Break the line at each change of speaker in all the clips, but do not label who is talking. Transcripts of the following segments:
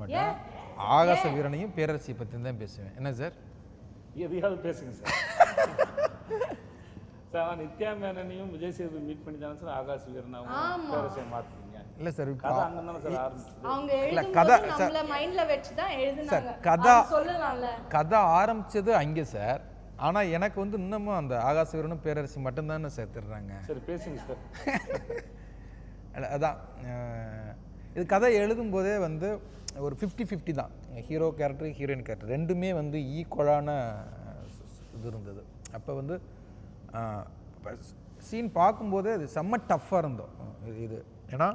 மாட்டேன். ஆகாச வீரனையும் பேரரசியை பற்றி தான் பேசுவேன். என்ன சார்?
எதையாவது பேசுங்க சார். சார் நித்யா மேனனையும் விஜய் சேதுபதி மீட் பண்ணி தானே சார் ஆகாச வீரனாவும் பேரரசியை மாற்றுறீங்க?
இல்லை சார்,
கதை அங்கே தானே சார் ஆரம்பிச்சது.
அவங்க எழுதும்போது நம்மள மைண்ட்ல வச்சு தான் எழுதுனாங்க.
கதை ஆரம்பிச்சது அங்கே சார். ஆனால் எனக்கு வந்து இன்னமும் அந்த ஆகாச வீரனும் பேரரசி மட்டும்தானே சார் தர்றாங்க.
சரி பேசுங்க சார்.
அதான் இது கதை எழுதும்போதே வந்து ஒரு 50-50 தான். ஹீரோ கேரக்டர் ஹீரோயின் கேரக்டர் ரெண்டுமே வந்து ஈக்குவலான இது இருந்தது. அப்போ வந்து சீன் பார்க்கும்போதே அது செம்ம டஃப்பாக இருந்தோம் இது. ஏன்னா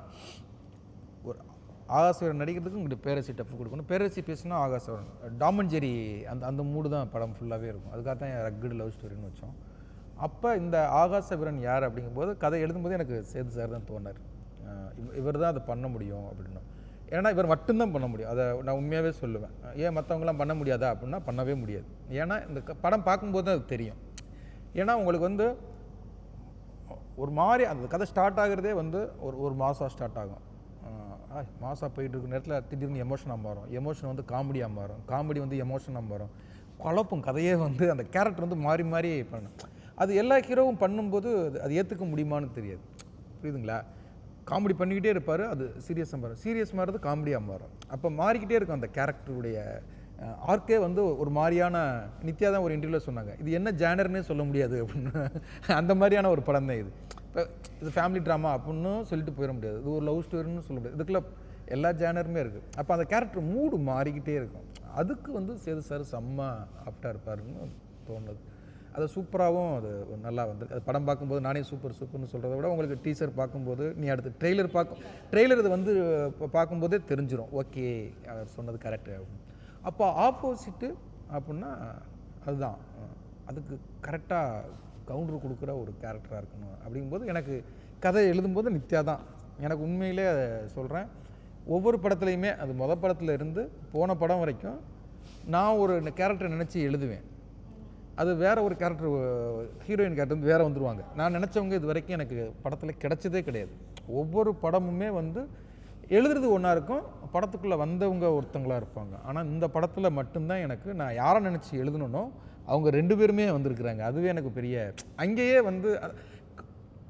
ஒரு ஆகாசவரன் நடிக்கிறதுக்கு உங்களுக்கு பேரரசி டஃப் கொடுக்கணும். பேரரசி பேசினா ஆகாசவரன் டாம் அண்ட் ஜெரி அந்த மூடு தான் படம் ஃபுல்லாகவே இருக்கும். அதுக்காக தான் ரக்கடு லவ் ஸ்டோரின்னு வச்சோம். அப்போ இந்த ஆகாசவரன் யார் அப்படிங்கும்போது கதை எழுதும்போது எனக்கு சேது சார் தான் தோணார். இவர் தான் அதை பண்ண முடியும் அப்படின்னு. ஏன்னா இவர் மட்டும்தான் பண்ண முடியும். அதை நான் உண்மையாகவே சொல்லுவேன். ஏன் மற்றவங்களாம் பண்ண முடியாதா அப்படின்னா பண்ணவே முடியாது. ஏன்னா இந்த படம் பார்க்கும்போது தான் அது தெரியும். ஏன்னா உங்களுக்கு வந்து ஒரு மாதிரி அந்த கதை ஸ்டார்ட் ஆகிறதே வந்து ஒரு மாதம் ஸ்டார்ட் ஆகும். மாதம் போயிட்டு இருக்கிற நேரத்தில் திடீர்னு எமோஷனாக மாறும். எமோஷன் வந்து காமெடியாக மாறும். காமெடி வந்து எமோஷனாக மாறும். குழப்பம் கதையே வந்து அந்த கேரக்டர் வந்து மாறி மாறி பண்ணும். அது எல்லா ஹீரோவும் பண்ணும்போது அது ஏற்றுக்க முடியுமான்னு தெரியாது. புரியுதுங்களா? காமெடி பண்ணிக்கிட்டே இருப்பார், அது சீரியஸாக மாறும். சீரியஸ் மாறுறது காமெடியாக மாறும். அப்போ மாறிக்கிட்டே இருக்கும் அந்த கேரக்டருடைய ஆர்க்கே வந்து ஒரு மாதிரியான. நித்யா தான் ஒரு இன்டர்வியூவில் சொன்னாங்க, இது என்ன ஜேனர்னே சொல்ல முடியாது அப்படின்னு. அந்த மாதிரியான ஒரு படம் தான் இது. இப்போ இது ஃபேமிலி ட்ராமா அப்படின்னு சொல்லிட்டு போயிட முடியாது. இது ஒரு லவ் ஸ்டோரின்னு சொல்ல முடியாது. இதுக்குள்ள எல்லா ஜேனருமே இருக்குது. அப்போ அந்த கேரக்டர் மூடு மாறிக்கிட்டே இருக்கும். அதுக்கு வந்து சேது சார் செம்ம ஆப்டாக இருப்பாருன்னு தோணுது. அது சூப்பராகவும் அது நல்லா வந்து அது படம் பார்க்கும்போது நானே சூப்பர்னு சொல்கிறத விட உங்களுக்கு டீசர் பார்க்கும்போது நீ அடுத்து ட்ரெய்லர் இது வந்து பார்க்கும்போதே தெரிஞ்சிடும், ஓகே அவர் சொன்னது கரெக்டு அப்படின்னு. அப்போ ஆப்போசிட்டு அப்படின்னா அதுதான் அதுக்கு கரெக்டாக கவுண்டர் கொடுக்குற ஒரு கேரக்டராக இருக்கணும். அப்படிங்கும்போது எனக்கு கதை எழுதும்போது நித்யா தான். எனக்கு உண்மையிலே சொல்கிறேன், ஒவ்வொரு படத்துலையுமே அது மொதல் படத்தில் இருந்து போன படம் வரைக்கும் நான் ஒரு கேரக்டரை நினச்சி எழுதுவேன். அது வேறு ஒரு கேரக்டர் ஹீரோயின் கேரக்டர் வந்து வேறு வந்துடுவாங்க. நான் நினச்சவங்க இது வரைக்கும் எனக்கு படத்தில் கிடைச்சதே கிடையாது. ஒவ்வொரு படமுமே வந்து எழுதுறது ஒன்றா இருக்கும், படத்துக்குள்ளே வந்தவங்க ஒருத்தங்களாக இருப்பாங்க. ஆனால் இந்த படத்தில் மட்டும்தான் எனக்கு நான் யாரை நினச்சி எழுதணுன்னோ அவங்க 2 பேருமே வந்திருக்கிறாங்க. அதுவே எனக்கு பெரிய அங்கேயே வந்து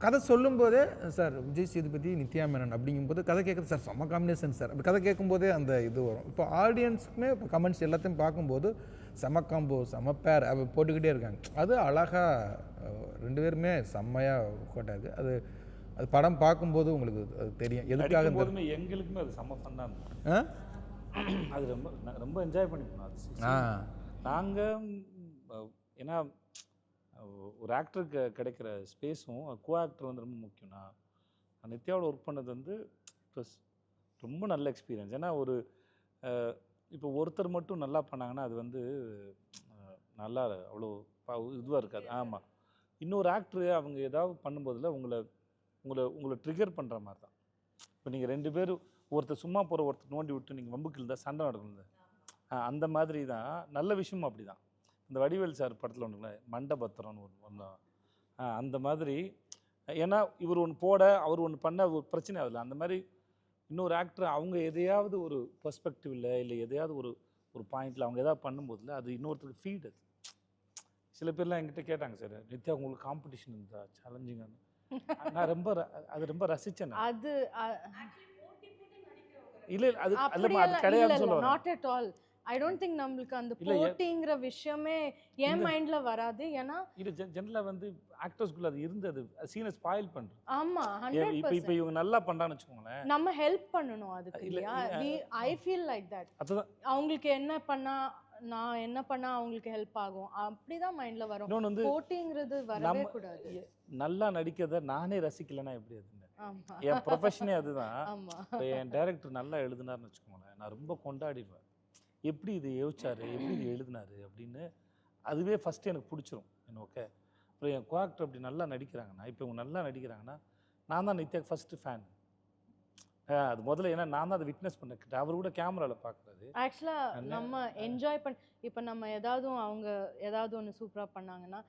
கதை சொல்லும்போதே சார் விஜய் சேதுபதி நித்யா மேனன் அப்படிங்கும்போது கதை கேட்குறது சார் செம்ம காம்பினேஷன் சார் அப்படி கதை கேட்கும்போதே அந்த இது வரும். இப்போ ஆடியன்ஸுக்குமே இப்போ கமெண்ட்ஸ் எல்லாத்தையும் பார்க்கும்போது செம்ம காம்போ செம்ம பேர் அப்போ போட்டுக்கிட்டே இருக்காங்க. அது அழகாக 2 பேருமே செம்மையாக கோட்டாது. அது படம் பார்க்கும்போது உங்களுக்கு அது தெரியும் எதுக்காக.
எங்களுக்குமே அது செம்ம ஃபன்னாக இருக்கும். அது ரொம்ப என்ஜாய் பண்ணிக்கணும் அது. நாங்கள் ஏன்னா ஒரு ஆக்டருக்கு கிடைக்கிற ஸ்பேஸும் கோ ஆக்டர் வந்து ரொம்ப முக்கியம்னா நித்யாவோட ஒர்க் பண்ணது வந்து ரொம்ப நல்ல எக்ஸ்பீரியன்ஸ். ஏன்னா ஒரு இப்போ ஒருத்தர் மட்டும் நல்லா பண்ணாங்கன்னா அது வந்து நல்லா அவ்வளோ இதுவாக இருக்காது. ஆமாம், இன்னொரு ஆக்டரு அவங்க ஏதாவது பண்ணும்போதில் உங்களை ட்ரிகர் பண்ணுற மாதிரி தான். இப்போ நீங்கள் 2 பேரும் ஒருத்தர் சும்மா போகிற ஒருத்தர் நோண்டி விட்டு நீங்கள் வம்புக்கு இருந்தால் சண்டை நடக்கணும். அந்த மாதிரி தான் நல்ல விஷயமும் அப்படி தான். இந்த வடிவேல் சார் படத்தில் ஒன்றுங்களே மண்டபத்திரம்னு ஒன்று அந்த மாதிரி. ஏன்னா இவர் ஒன்று போட அவர் ஒன்று பண்ண ஒரு பிரச்சனை ஆகுதுல. அந்த மாதிரி இன்னொரு ஆக்டர் அவங்க எதையாவது ஒரு பெர்ஸ்பெக்டிவில் இல்லை எதையாவது ஒரு பாயிண்டில் அவங்க எதாவது பண்ணும்போதில் அது இன்னொருத்தருக்கு ஃபீட். அது சில பேர்லாம் என்கிட்ட கேட்டாங்க, சார் நித்யா உங்களுக்கு காம்படிஷன் இருந்தா சேலஞ்சிங்கானு. நான் ரொம்ப ரசித்தேன்.
அது
இல்லை அது கிடையாது சொல்லுவாங்க.
Not at all. I don't think நம்மளுக்கு அந்த போட்டிங்கிற விஷயமே என் மைண்ட்ல வராது. ஏன்னா
இது ஜெனரலா வந்து ஆக்டர்ஸ்க்குள்ள அது இருந்தது சீனை ஸ்பாயில் பண்றது.
ஆமா 100%.
இப்போ இவங்க நல்லா பண்றான்னு வெச்சுக்கோங்களேன்,
நம்ம ஹெல்ப் பண்ணனும் அதுக்கு. இல்லையா? I feel like that. அவங்களுக்கு என்ன பண்ணா நான் என்ன பண்ணா அவங்களுக்கு ஹெல்ப் ஆகும் அப்படிதான் மைண்ட்ல வரும். போட்டிங்கிறது வரவே கூடாது.
நல்லா நடிக்கிறத நானே ரசிக்கலனா எப்படி அது? என் ப்ரொஃபஷனே அதுதான். என் டைரக்டர் நல்லா எழுதுனாருன்னு வச்சுக்கோங்களேன், நான் ரொம்ப கொண்டாடிடுவேன். எப்படி இது யோசிச்சாரு, எப்படி இது எழுதினாரு அப்படின்னு. அதுவே ஃபஸ்ட்டு எனக்கு பிடிச்சிரும். ஓகே, அப்புறம் என் கோஆக்டர் அப்படி நல்லா நடிக்கிறாங்கன்னா, இப்போ இவங்க நல்லா நடிக்கிறாங்கன்னா நான் தான் நித்யாக்கு ஃபஸ்ட்டு ஃபேன். அது முதல்ல ஏன்னா நான் தான் அதை விட்னஸ் பண்ண. அவர் கூட கேமராவில் பார்க்குறது.
ஆக்சுவலாக நம்ம என்ஜாய் இப்போ நம்ம அவங்க ஏதாவது ஒன்று சூப்பராக பண்ணாங்கன்னா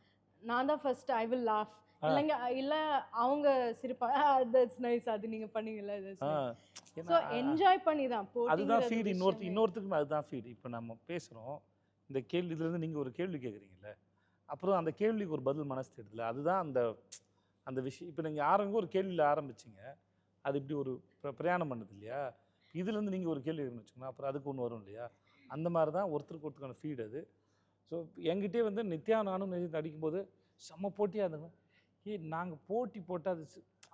நான் தான் ஃபர்ஸ்ட் ஐ வில் லாஃப். இல்லைங்க இல்லை அவங்க சிரிப்பாங்க தட்ஸ் நைஸ் அது நீங்கள் பண்ணீங்கல்ல ஸோ என்ஜாய் பண்ணி தான்
அதுதான் ஃபீட். இன்னொருத்துக்கும் அதுதான் ஃபீட். இப்போ நம்ம பேசுகிறோம், இந்த கேள்வி இதுலேருந்து நீங்கள் ஒரு கேள்வி கேட்குறீங்கல்ல, அப்புறம் அந்த கேள்விக்கு ஒரு பதில் மனசு தேடுதுல, அதுதான் அந்த விஷயம். இப்போ நீங்கள் ஒரு கேள்வியில் ஆரம்பிச்சிங்க, அது இப்படி ஒரு பிரயாணம் பண்ணுது இல்லையா, இதுலேருந்து நீங்கள் ஒரு கேள்வி வச்சுக்கோங்க, அப்புறம் அதுக்கு ஒன்று வரும் இல்லையா, அந்த மாதிரி தான் ஒருத்தருக்கான ஃபீட் அது. ஸோ என்கிட்டே வந்து நித்யா நானும் அடிக்கும்போது செம்ம போட்டியாக இருந்தேன். நாங்கள் போட்டி போட்டால்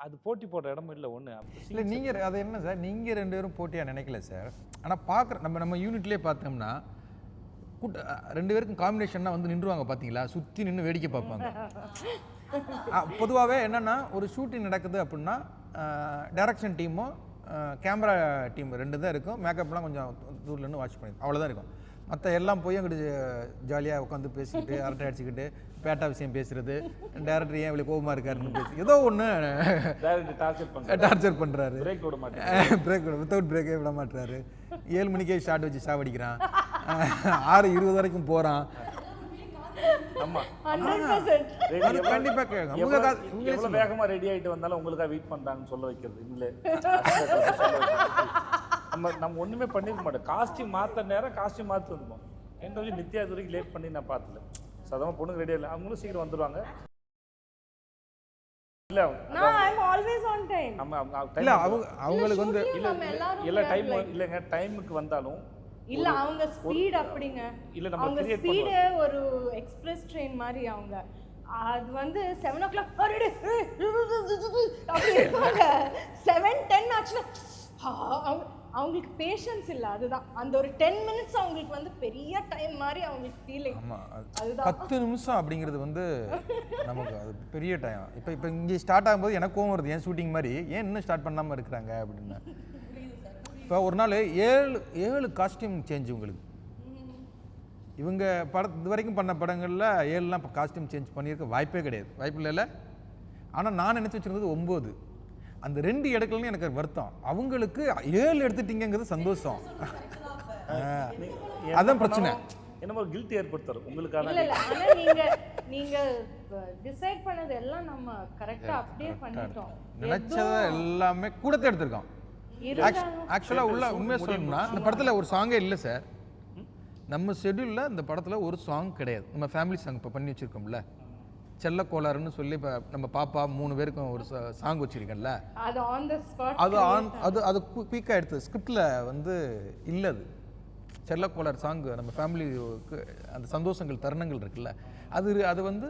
அது போட்டி போடுற இடமும் இல்லை ஒன்று.
இல்லை நீங்கள் அது என்ன சார், நீங்கள் 2 பேரும் போட்டியாக நினைக்கல சார். ஆனால் பார்க்குற நம்ம யூனிட்லேயே பார்த்தோம்னா 2 பேருக்கும் காம்பினேஷன்னா வந்து நின்றுவாங்க பார்த்தீங்களா, சுற்றி நின்று வேடிக்கை பார்ப்பாங்க. பொதுவாகவே என்னென்னா ஒரு ஷூட்டிங் நடக்குது அப்படின்னா டைரக்ஷன் டீமும் கேமரா டீம் 2 தான் இருக்கும். மேக்கப்லாம் கொஞ்சம் தூர்லேருந்து வாட்ச் பண்ணி அவ்வளோதான் இருக்கும். மற்ற எல்லாம் போய் அங்கிட்டு ஜாலியாக உட்காந்து பேசிக்கிட்டு அரட்டை அடிச்சுக்கிட்டு பேட்டா விஷயம் பேசுறது, டேரக்டர் ஏன் இவ்வளோ கோபமாக இருக்காருன்னு பேசி ஏதோ ஒன்று டார்ச்சர் பண்ணுறாரு. பிரேக் வித்தவுட் பிரேக்கே விட மாட்டுறாரு. 7 மணிக்கே ஷார்ட் வச்சு சாவடிக்கிறான், 6:20 வரைக்கும் போகிறான். கண்டிப்பாக
கேட்கும். வேகமாக ரெடி ஆகிட்டு வந்தாலும் உங்களுக்காக வெயிட் பண்ணுறாங்கன்னு சொல்ல வைக்கிறது இல்லை. நம்ம ஒன்றுமே பண்ணிருக்க மாட்டோம். காஸ்டியூம் மாற்ற நேரம் காஸ்டியூம் மாற்றி வந்துப்போம். எந்த வரைக்கும் நித்யா இது வரைக்கும் லேட் பண்ணி நான் பார்த்தல. சாதாரண பொண்ணுங்க ரெடியாக இல்லை, அவங்களும் சீக்கிரம் வந்துடுவாங்க. இல்லை
அவங்களுக்கு வந்து
இல்லை டைம் இல்லைங்க, டைமுக்கு வந்தாலும்
இல்ல அவங்க ஸ்பீட் அப்படிங்க.
இல்ல நம்ம
அவங்க ஸ்பீடு ஒரு எக்ஸ்பிரஸ் ட்ரெயின் மாதிரி. அவங்க அது வந்து 7 o'clock அப்படி இருப்பாங்க. 7:10 ஆச்சுன்னா அவங்களுக்கு பேஷன்ஸ் இல்லை. அதுதான் அந்த ஒரு 10 minutes அவங்களுக்கு வந்து பெரிய டைம் மாதிரி அவங்களுக்கு ஃபீலிங்.
அதுதான் 10 நிமிஷம் அப்படிங்கிறது வந்து நமக்கு அது பெரிய டைம். இப்போ இங்கே ஸ்டார்ட் ஆகும்போது எனக்கு கோவம் வருது, ஏன் ஷூட்டிங் மாதிரி ஏன் இன்னும் ஸ்டார்ட் பண்ணாமல் இருக்கிறாங்க அப்படின்னு. இப்போ ஒரு நாள் 7 காஸ்டியூம் சேஞ்ச் உங்களுக்கு. இவங்க இது வரைக்கும் பண்ண படங்களில் 7லாம் இப்போ காஸ்டியூம் சேஞ்ச் பண்ணியிருக்க வாய்ப்பே கிடையாது, வாய்ப்பு இல்லைல்ல. ஆனால் நான் நினச்சி வச்சுருந்தது 9. அந்த 2 எடுக்கலன்னு எனக்கு வருத்தம். அவங்களுக்கு 7 எடுத்துட்டீங்கிறது சந்தோஷம். அதான் பிரச்சனை.
என்னமோ கில்ட் ஏற்படுத்துறோம் உங்களுக்கான.
இல்ல ஆனா நீங்க டிசைட் பண்ணது எல்லாம் நம்ம கரெக்ட்டா அப்படியே பண்ணிட்டோம்.
நினைச்சத எல்லாமே கூடতে எடுத்துறோம். ஆக்சுவலா உண்மையா சொல்லணும்னா இந்த படத்துல ஒரு சாங்கே இல்லை சார். நம்ம ஷெட்யூல்ல இந்த படத்துல ஒரு சாங் கிடையாது. நம்ம ஃபேமிலி சாங் இப்போ பண்ணி வச்சிருக்கோம்ல, செல்ல கோளாறுன்னு சொல்லி இப்போ நம்ம பாப்பா 3 பேருக்கும் ஒரு சாங் வச்சிருக்கேன்ல, அது குயிக்காக எடுத்தது. ஸ்கிரிப்டில் வந்து இல்லை. அது செல்ல கோளாறு சாங் நம்ம ஃபேமிலிக்கு அந்த சந்தோஷங்கள் தருணங்கள் இருக்குல்ல, அது வந்து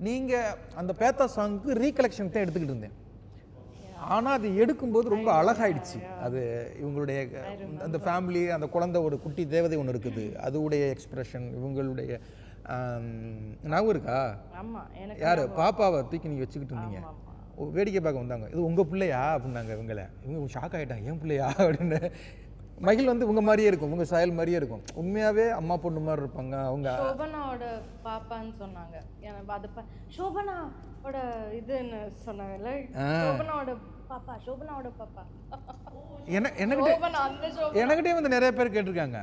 நீங்கள் அந்த பேத்தா சாங்க்கு ரீகலெக்ஷன் தான் எடுத்துக்கிட்டு இருந்தேன். ஆனால் அது எடுக்கும்போது ரொம்ப அழகாயிடுச்சு. அது இவங்களுடைய அந்த ஃபேமிலி, அந்த குழந்தை ஒரு குட்டி தேவதை ஒன்று இருக்குது, அதுவுடைய எக்ஸ்பிரஷன், இவங்களுடைய ஞாபகம் இருக்கா? யார் பாப்பாவை தூக்கி நீங்கள் வச்சுக்கிட்டு இருந்தீங்க, வேடிக்கை பார்க்க வந்தாங்க, இது உங்கள் பிள்ளையா அப்படின்னாங்க. இவங்க ஷாக் ஆகிட்டாங்க, ஏன் பிள்ளையா அப்படின்னு. மகிழ் வந்து உங்கள் மாதிரியே இருக்கும், உங்கள் சாயல் மாதிரியே இருக்கும், உண்மையாகவே அம்மா பொண்ணு மாதிரி இருப்பாங்க. அவங்க
சோபனாவோட பாப்பான்னு சொன்னாங்க. அது சோபனாவோட இதுன்னு சொன்னாங்கல்ல, சோபனாவோட பாப்பா.
எனக்கிட்டே வந்து நிறைய பேர் கேட்டிருக்காங்க,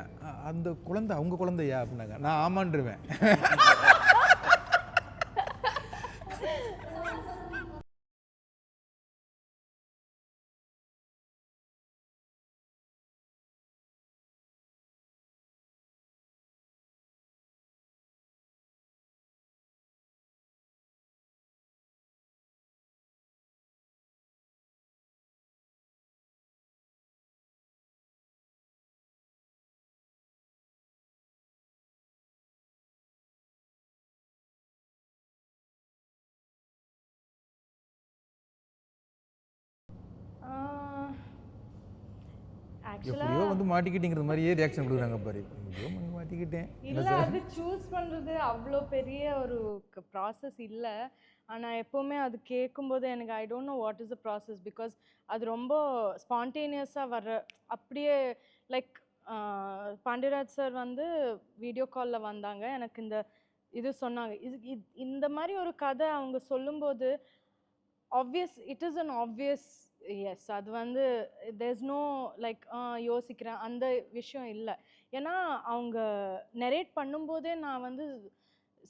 அந்த குழந்தை அவங்க குழந்தையா அப்படின்னாங்க. நான் ஆமான்றுவேன். எப்படியோ வந்து மாட்டிக்கிட்டேங்கிறது மாதிரியே ரியாக்ஷன் கொடுக்குறாங்க பாரு. எப்படியோ மாட்டிக்கிட்டேன்.
இல்லை அது சூஸ் பண்ணுறது அவ்வளோ பெரிய ஒரு ப்ராசஸ் இல்லை. ஆனால் எப்போவுமே அது கேட்கும்போது எனக்கு I don't know what is the process. Because அது ரொம்ப ஸ்பான்டேனியஸாக வர்ற அப்படியே லைக் பாண்டியராஜ் சார் வந்து வீடியோ காலில் வந்தாங்க, எனக்கு இது சொன்னாங்க. இந்த மாதிரி ஒரு கதை அவங்க சொல்லும்போது obvious it is an obvious yes. அது வந்து தேர்ஸ் நோ லைக் யோசிக்கிறேன் அந்த விஷயம் இல்லை. ஏன்னா அவங்க நெரேட் பண்ணும்போதே நான் வந்து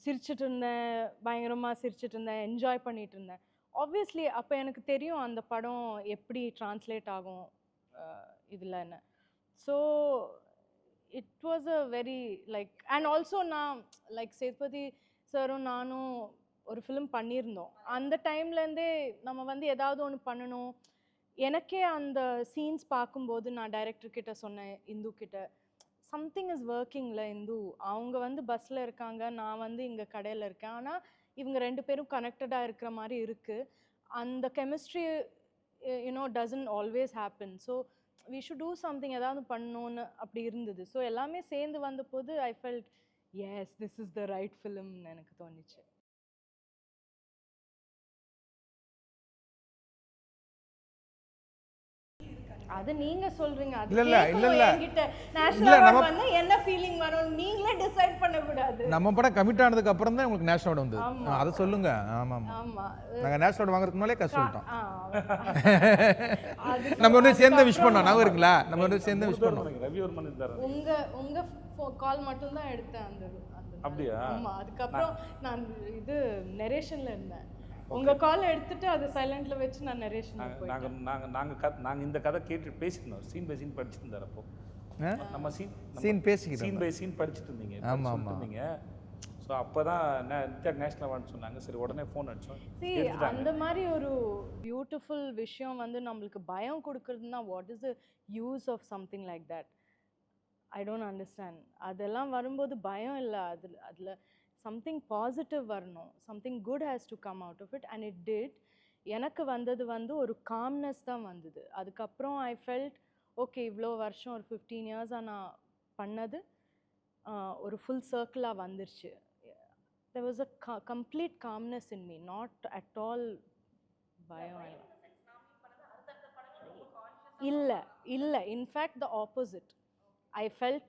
சிரிச்சிட்டு இருந்தேன், பயங்கரமாக சிரிச்சிட்டு இருந்தேன், என்ஜாய் பண்ணிட்டு இருந்தேன். ஆப்வியஸ்லி அப்போ எனக்கு தெரியும் அந்த படம் எப்படி ட்ரான்ஸ்லேட் ஆகும் இதுலன்னு. So it was a very like and also நான் லைக் சேதுபதி சாரும் நானும் ஒரு ஃபிலிம் பண்ணியிருந்தோம். அந்த டைம்லேருந்தே நம்ம வந்து ஏதாவது ஒன்று பண்ணணும். எனக்கே அந்த சீன்ஸ் பார்க்கும்போது நான் டைரக்டர் கிட்ட சொன்னேன், இந்து கிட்ட, சம்திங் இஸ் ஒர்க்கிங்ல இந்து. அவங்க வந்து பஸ்ஸில் இருக்காங்க, நான் வந்து இங்கே கடையில் இருக்கேன். ஆனால் இவங்க 2 பேரும் கனெக்டடாக இருக்கிற மாதிரி இருக்குது. அந்த chemistry doesn't always happen. So we should do something, ஏதாவது பண்ணணும்னு அப்படி இருந்தது. ஸோ எல்லாமே சேர்ந்து வந்தபோது I felt yes this is the right ஃபிலிம்னு எனக்கு தோணுச்சு. அது நீங்க சொல்றீங்க. அது
இல்ல
என்கிட்ட நேஷனல் அவார்ட் வந்து என்ன ஃபீலிங் வரும் நீங்களே டிசைட் பண்ண கூடாது.
நம்ம படம் கமிட் ஆனதுக்கு அப்புறம் தான் உங்களுக்கு நேஷனல் அவார்டு வந்தது. அதை சொல்லுங்க. ஆமா
ஆமா,
நாங்க நேஷனல் அவார்டு வாங்குறதுக்கு முன்னாலே கஷ்டம் சொல்லிட்டோம்.
அது
நம்ம வந்து சேர்ந்து விஷ் பண்ணோம். நான் இருக்குங்களா, நம்ம வந்து சேர்ந்து விஷ் பண்ணோம்.
ரவிவர்மன் இருந்தாரு.
உங்க கால் மட்டும் தான் எடுத்தேன் அந்த
அப்படியா?
ஆமா, அதுக்கப்புறம் நான் இது நரேஷன்ல இருந்தேன். உங்க கால் எடுத்துட்டு அதை சைலண்ட்ல வச்சு நான் நரேஷன்ல போயிட்டேன்.
நாங்க இந்த கதை கேட்டு பேசிட்டோம். சீன் பை சீன் படிச்சிட்டு இருந்தார். அப்போ நம்ம சீன்
பேசிக்கிட்டோம்.
சீன் பை சீன் படிச்சிட்டு இருந்தீங்க.
ஆமா ஆமா.
ஸோ அப்பதான் நித்யா நேஷனல் அவார்டு சொன்னாங்க. சரி உடனே ஃபோன் அடிச்சோம்.
அந்த மாதிரி ஒரு பியூட்டிஃபுல் விஷயம் வந்து நம்மளுக்கு பயம் கொடுக்குறதுன்னா what is the use of something like that? I don't understand. அதெல்லாம் வரும்போது பயம் இல்லை, அதில் சம்திங் பாசிட்டிவ் வரணும், something good has to come out of it and it did. எனக்கு வந்தது வந்து ஒரு காம்னஸ் தான் வந்தது. அதுக்கப்புறம் ஐ ஃபெல்ட் ஓகே, இவ்வளோ வருஷம் ஒரு 15 இயர்ஸாக நான் பண்ணது ஒரு ஃபுல் சர்க்கிளாக வந்துருச்சு. there was a complete calmness in me, not at all பயம். இல்லை, in fact the opposite. I felt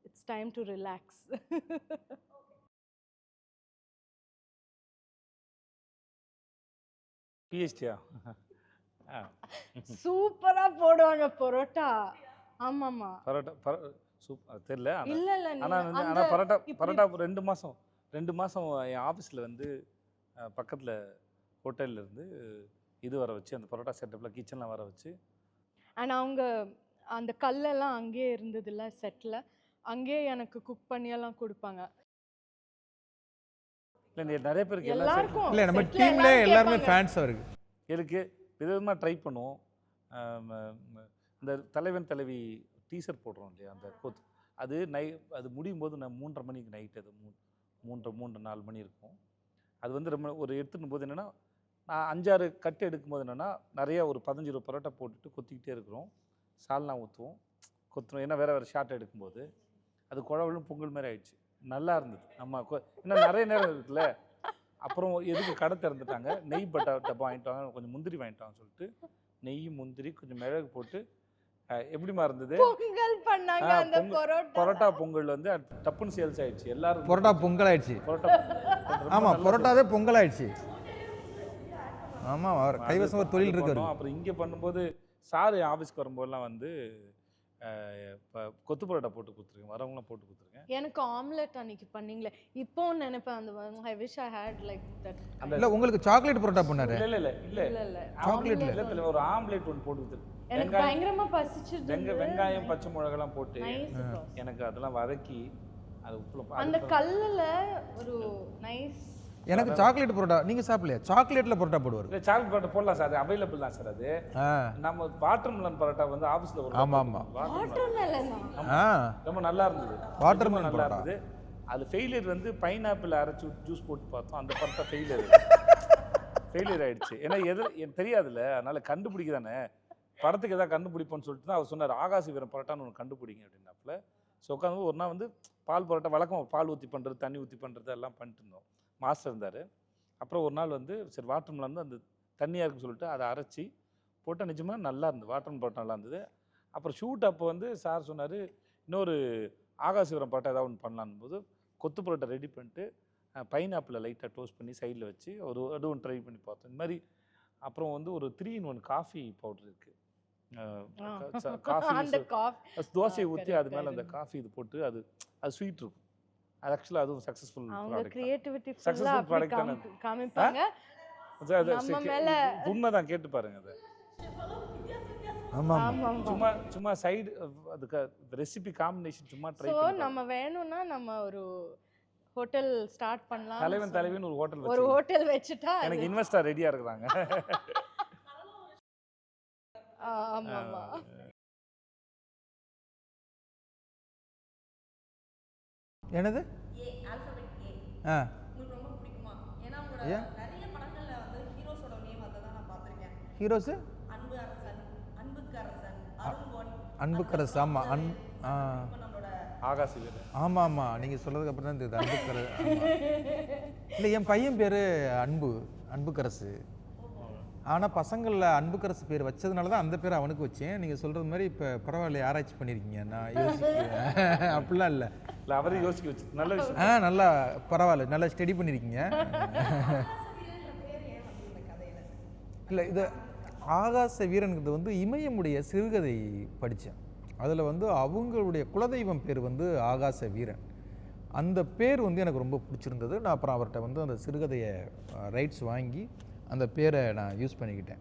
it's time to relax.
பிஹெச்டியா?
சூப்பரா போடுவாங்க பரோட்டா. ஆமாமா,
பரோட்டா சூப்பர். தெரியல,
இல்ல
ஆனால் பரோட்டா 2 மாதம் என் ஆஃபீஸில் வந்து பக்கத்தில் ஹோட்டலில் இருந்து இது வர வச்சு, அந்த பரோட்டா செட்டப்பில் கிச்சன்லாம் வர வச்சு,
அண்ட் அவங்க அந்த கல்லெல்லாம் அங்கேயே இருந்ததுல்ல செட்டில், அங்கேயே எனக்கு குக் பண்ணியெல்லாம் கொடுப்பாங்க.
இல்லை நிறைய பேருக்கு
எல்லாருக்கும்
இல்லை, நம்ம டீம்ல எல்லாருமே ஃபேன்ஸ் அவருக்கு.
எனக்கு விதவிதமாக ட்ரை பண்ணுவோம். இந்த தலைவன் தலைவி டீசர் போடுறோம் இல்லையா, அந்த கோத்து, அது முடியும் போது நான் 3:30 மணிக்கு நைட்டு, அது 3-4 மணி இருக்கும். அது வந்து ரொம்ப ஒரு எடுத்துக்கும் போது என்னென்னா, நான் 5-6 கட்டு எடுக்கும்போது என்னென்னா, நிறையா ஒரு 15-20 பரோட்டா போட்டுட்டு கொத்திக்கிட்டே இருக்கிறோம். சால்னா ஊற்றுவோம், கொத்துறோம். ஏன்னா வேறு ஷார்ட் எடுக்கும்போது அது குழவலும் பொங்கல் மாதிரி ஆயிடுச்சு. நல்லா இருந்தது. நம்ம இன்னும் நிறைய நேரம் இருக்குல்ல. அப்புறம் எதுக்கு கடை திறந்துட்டாங்க, நெய் டப்பா வாங்கிட்டு வாங்க, கொஞ்சம் முந்திரி வாங்கிட்டு வாங்க சொல்லிட்டு நெய் முந்திரி கொஞ்சம் மிளகு போட்டு எப்படிமா இருந்தது
பொங்கல் பண்ணாங்க. அந்த
பரோட்டா பொங்கல் வந்து டப்புன்னு சேல்ஸ் ஆயிடுச்சு. எல்லாரும்
பரோட்டா பொங்கல் ஆயிடுச்சு. ஆமா, பரோட்டாவே பொங்கல் ஆயிடுச்சு. ஆமா, கைவசம் ஒரு தொழில் இருக்கு.
அப்புறம் இங்கே பண்ணும்போது சார் ஆஃபீஸ்க்கு வரும்போதெல்லாம் வந்து கொத்து பரோட்டா போட்டு கொடுத்துருக்கேன், வரவங்களாம் போட்டு கொடுத்துருக்கேன்.
எனக்கு ஆம்லெட் அன்னைக்கு பண்ணீங்களே, இப்போ நினைப்பேன் அந்த I wish I had like that.
இல்ல, உங்களுக்கு சாக்லேட் பரோட்டா பண்ணாரு.
இல்ல சாக்லேட் இல்ல, ஒரு ஆம்லெட் ஒன்று போட்டு கொடுத்துருக்கேன்.
எனக்கு பயங்கரமா பசிச்சிருந்தது.
வெங்காயம் பச்சை மிளகாலாம் போட்டு எனக்கு அதெல்லாம் வதக்கி அது உப்புல
அந்த கல்லுல ஒரு நைஸ்.
எனக்கு சாக்லேட் பரோட்டா நீங்க சாப்பிடலையா? சாக்லேட்ல பரோட்டா போடுவாரு.
இல்ல, சாக்லேட் பரோட்டா போடலாம் சார், அது அவைலபிள் தான் சார். அது நம்ம வாட்டர் மெலன் பரோட்டா வந்து ஆபீஸ்ல ஒரு
ஆமா ஆமா
வாட்டர் மெலன்
ரொம்ப நல்லா இருந்தது.
வாட்டர் மெலன்
நல்லா இருந்தது. அது ஃபெயிலியர் வந்து பைனாப்பிள் அரைச்சு ஜூஸ் போட்டு பார்த்தோம், அந்த பரோட்டா ஃபெயிலியர் ஆயிடுச்சு. ஏன்னா எனக்கு தெரியாதுல்ல, அதனால கண்டுபிடிக்க தானே, படத்துக்கு எதாவது கண்டுபிடிப்போன்னு சொல்லிட்டு தான் அவர் சொன்னார், ஆகாசி வீரன் பரோட்டான்னு ஒன்று கண்டுபிடிங்க அப்படின்னாப்புல. ஸோ உட்காந்து ஒரு நாள் வந்து பால் பரோட்டா வழக்கம் பால் ஊற்றி பண்ணுறது, தண்ணி ஊற்றி பண்ணுறது எல்லாம் பண்ணிட்டு இருந்தோம். மாஸ்டர் இருந்தார். அப்புறம் ஒரு நாள் வந்து சரி வாட்டர் மெலன் வந்து அந்த தண்ணியாக இருக்குன்னு சொல்லிட்டு அதை அரைச்சி போட்டால் நிஜமாக நல்லா இருந்தது. வாட்டர் மெலன் பரோட்டா நல்லா இருந்தது. அப்புறம் ஷூட் அப்போ வந்து சார் சொன்னார், இன்னொரு ஆகாசிவரம் பரோட்டா ஏதாவது ஒன்று பண்ணலான்னு போது கொத்து பரோட்டா ரெடி பண்ணிட்டு பைனாப்பிளை லைட்டாக டோஸ்ட் பண்ணி சைடில் வச்சு அதுவும் ட்ரை பண்ணி பார்த்தோம். இந்த மாதிரி அப்புறம் வந்து ஒரு 3-in-1 காஃபி பவுடர் இருக்குது. காஃபி தோசையை ஊற்றி அது மேலே அந்த காஃபி இது போட்டு அது ஸ்வீட் இருக்கும். அது ஆக்சுவலாக அதுவும் சக்ஸஸ்ஃபுல்
அவங்க
ப்ராடக்ட்
கிரியேட்டிவிட்டி
Successful
ஃபுல்லா அப்படி
product தானே
காமிப்பாங்க. நம்ம மேல
உண்மைதான், கேட்டு பாருங்க அதை.
ஆமாம்
ஆமா
சும்மா சும்மா சைடு அதுக்கு ரெசிபி காம்பினேஷன் சும்மா ட்ரை
ஸோ
பண்ணி
நம்ம வேணும்னா நம்ம ஒரு ஹோட்டல் ஸ்டார்ட் பண்ணலாம்.
தலைவன் ஒரு ஹோட்டல்
ஒரு
வச்சு
ஹோட்டல் வச்சுட்டா
எனக்கு இன்வெஸ்டர் ரெடியா இருக்கிறாங்க.
ஆமா ஆமா.
என்னது ஆ ஏன் ஹீரோஸு அன்புக்கரசு ஆமாம் ஆ
ஆகாசி வீரன்.
ஆமாம் ஆமாம் நீங்கள் சொல்கிறதுக்கு அப்புறம் தான் தெரியுது அன்புக்கரசு. இல்லை என் பையன் பேர் அன்புக்கரசு. ஆனால் பசங்களில் அன்புக்கரசு பேர் வச்சதுனால தான் அந்த பேர் அவனுக்கு வச்சேன். நீங்கள் சொல்கிறது மாதிரி இப்போ பரவாயில்ல, ஆராய்ச்சி பண்ணியிருக்கீங்க. நான் யோசிக்கிறேன் அப்படிலாம் இல்லை.
இல்லை அவரையும் யோசிக்க வச்சு நல்ல விஷயம்.
நல்லா பரவாயில்ல, நல்லா ஸ்டடி பண்ணியிருக்கீங்க. இல்லை இது ஆகாச வீரனுங்கிறது வந்து இமயமுடைய சிறுகதை படித்தேன். அதில் வந்து அவங்களுடைய குலதெய்வம் பேர் வந்து ஆகாச வீரன். அந்த பேர் வந்து எனக்கு ரொம்ப பிடிச்சிருந்தது. நான் அப்புறம் அவர்கிட்ட வந்து அந்த சிறுகதையை ரைட்ஸ் வாங்கி அந்த பேரை நான் யூஸ் பண்ணிக்கிட்டேன்.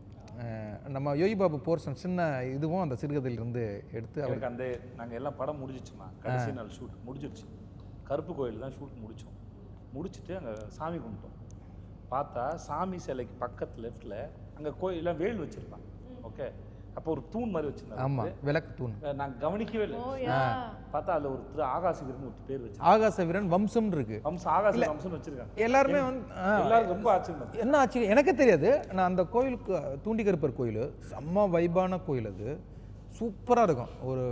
நம்ம யோகி பாபு போர்ஷன் சின்ன இதுவும் அந்த சிறுகதையிலிருந்து எடுத்து
அவருக்கு அந்த நாங்கள் எல்லாம் படம் முடிஞ்சிச்சுமா, கடைசி நாள் ஷூட் முடிஞ்சிடுச்சு. கருப்பு கோயில் தான் ஷூட் முடித்தோம். முடிச்சுட்டு அங்கே சாமி கும்பிட்டோம். பார்த்தா சாமி சிலைக்கு பக்கத்து லெஃப்டில் அங்கே கோயிலெலாம் வேல் வச்சுருப்பாங்க. ஓகே, அப்போ ஒரு தூண் மாதிரி வச்சுருந்தாங்க.
ஆமாம், விளக்கு தூண்.
நாங்கள் கவனிக்கவே இல்லை. பார்த்தா அதில் ஒரு ஆகாச வீரன் ஒரு பேர் வச்சு
ஆகாச வீரன் வம்சம் இருக்கு.
ஆகாச வம்சம்னு வச்சிருக்காங்க.
எல்லாருமே வந்து
எல்லாரும் ரொம்ப ஆச்சரியம்.
என்ன ஆச்சரியம் எனக்கே தெரியாது. நான் அந்த கோயிலுக்கு தூண்டிகருப்பர் கோயில் செம்ம வைபான கோயில். அது சூப்பராக இருக்கும். ஒரு